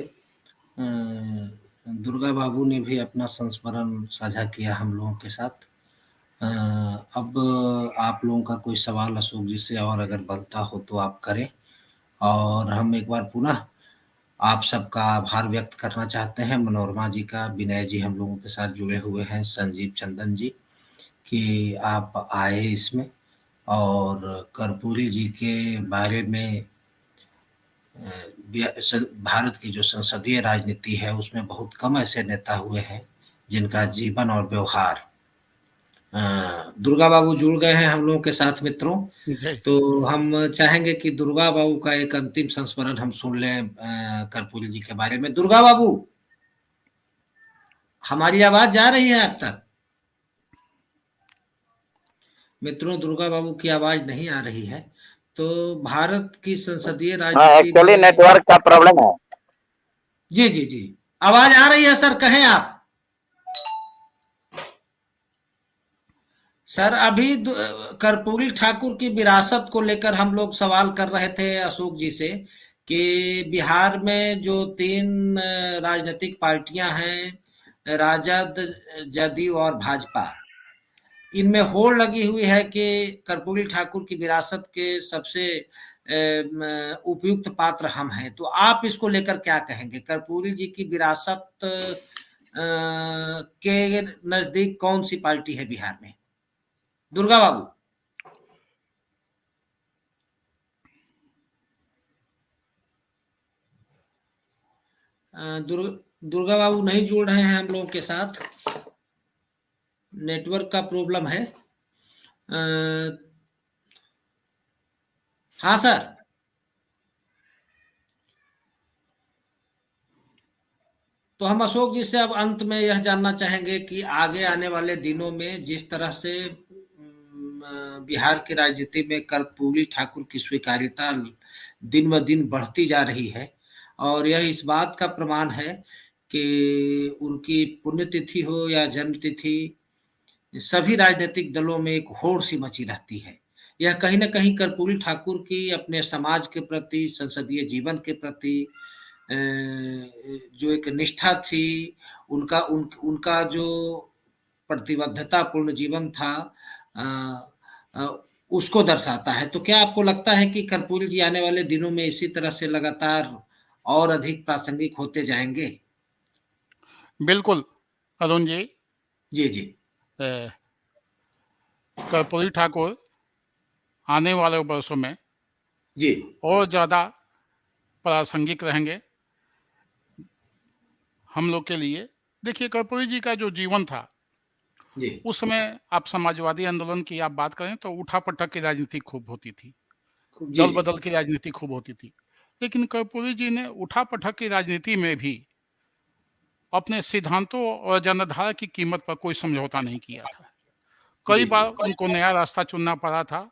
दुर्गा बाबू ने भी अपना संस्मरण साझा किया हम लोगों के साथ। अब आप लोगों का कोई सवाल अशोक जी से और अगर बनता हो तो आप करें, और हम एक बार पुनः आप सबका आभार व्यक्त करना चाहते हैं। मनोरमा जी का, विनय जी हम लोगों के साथ जुड़े हुए हैं, संजीव चंदन जी, कि आप आए इसमें और कर्पूरी जी के बारे में भारत की जो संसदीय राजनीति है उसमें बहुत कम ऐसे नेता हुए हैं जिनका जीवन और व्यवहार। दुर्गा बाबू जुड़ गए हैं हम लोगों के साथ मित्रों, तो हम चाहेंगे कि दुर्गा बाबू का एक अंतिम संस्मरण हम सुन लें कर्पूरी जी के बारे में। दुर्गा बाबू, हमारी आवाज जा रही है आप तक? मित्रों, दुर्गा बाबू की आवाज नहीं आ रही है। तो भारत की संसदीय राजनीति
एक्चुअली नेटवर्क का प्रॉब्लम है।
जी जी जी, आवाज आ रही है सर, कहें आप। सर, अभी कर्पूरी ठाकुर की विरासत को लेकर हम लोग सवाल कर रहे थे अशोक जी से कि बिहार में जो 3 राजनीतिक पार्टियां हैं, राजद, जदयू और भाजपा, इनमें होड़ लगी हुई है कि कर्पूरी ठाकुर की विरासत के सबसे उपयुक्त पात्र हम हैं। तो आप इसको लेकर क्या कहेंगे? कर्पूरी जी की विरासत के नजदीक कौन सी पार्टी है बिहार में? दुर्गा बाबू। दुर्गा बाबू नहीं जुड़ रहे हैं हम लोगों के साथ, नेटवर्क का प्रॉब्लम है। हाँ सर, तो हम अशोक जी से अब अंत में यह जानना चाहेंगे कि आगे आने वाले दिनों में जिस तरह से बिहार की राजनीति में कर्पूरी ठाकुर की स्वीकार्यता दिन ब दिन बढ़ती जा रही है, और यह इस बात का प्रमाण है कि उनकी पुण्यतिथि हो या जन्मतिथि, सभी राजनीतिक दलों में एक होड़ सी मची रहती है। यह कहीं न कहीं कर्पूरी ठाकुर की अपने समाज के प्रति, संसदीय जीवन के प्रति जो एक निष्ठा थी, उनका जो प्रतिबद्धता पूर्ण जीवन था, उसको दर्शाता है। तो क्या आपको लगता है कि कर्पूरी जी आने वाले दिनों में इसी तरह से लगातार और अधिक प्रासंगिक होते जाएंगे?
बिल्कुल अरुण जी।
जी जी।
कर्पूरी ठाकुर आने वाले वर्षों में
जी
और ज्यादा प्रासंगिक रहेंगे हम लोग के लिए। देखिए, कर्पूरी जी का जो जीवन था,
जी,
उस समय आप समाजवादी आंदोलन की आप बात करें तो उठापटक की राजनीति खूब होती थी,
जी
दल
जी,
बदल की राजनीति खूब होती थी। लेकिन कर्पूरी जी ने उठापटक की राजनीति में भी अपने सिद्धांतों और जनधारा की कीमत पर कोई समझौता नहीं किया था। कई
जी
बार
जी,
उनको नया रास्ता चुनना पड़ा था,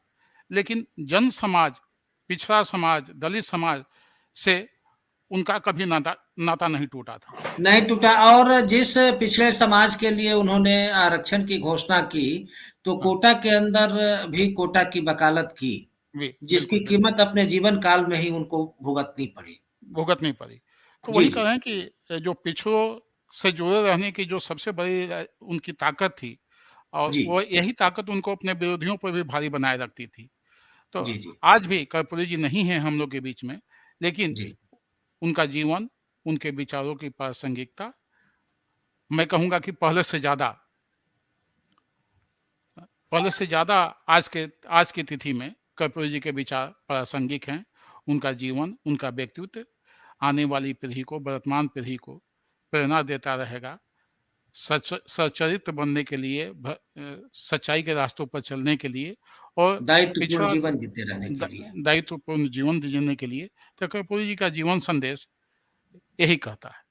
लेकिन जन समाज, पिछड़ा समाज, दलित समाज से उनका कभी नाता नहीं टूटा था।
नहीं टूटा। और जिस पिछड़े समाज के लिए उन्होंने आरक्षण की घोषणा की, तो
हाँ,
कोटा के अंदर भी कोटा की वकालत की, जिसकी
बिल्कुल बिल्कुल
कीमत अपने जीवन काल में ही उनको भुगतनी पड़ी।
भुगतनी पड़ी। तो
जी
वही
जी
कह रहे हैं कि जो पिछड़ों से जुड़े रहने की जो सबसे बड़ी उनकी ताकत थी, और
जी
वो यही ताकत उनको अपने विरोधियों पर भी भारी बनाए रखती थी। तो
जी जी
आज भी कर्पूरी जी नहीं है हम लोग के बीच में, लेकिन
जी
उनका जीवन, उनके विचारों की प्रासंगिकता, मैं कहूँगा कि पहले से ज़्यादा आज की तिथि में कर्पूरी जी के विचार प्रासंगिक हैं। उनका जीवन, उनका व्यक्तित्व आने वाली पीढ़ी को, वर्तमान पीढ़ी को प्रेरणा देता रहेगा। सच्चरित्र बनने के लिए, सच्चाई के रास्तों पर चलने के लिए, और
दायित्वपूर्ण
पिछड़ा
जीवन जीते रहने के लिए।
दायित्वपूर्ण जीवन जीने के लिए। तो कर्पूरी जी का जीवन संदेश यही कहता है।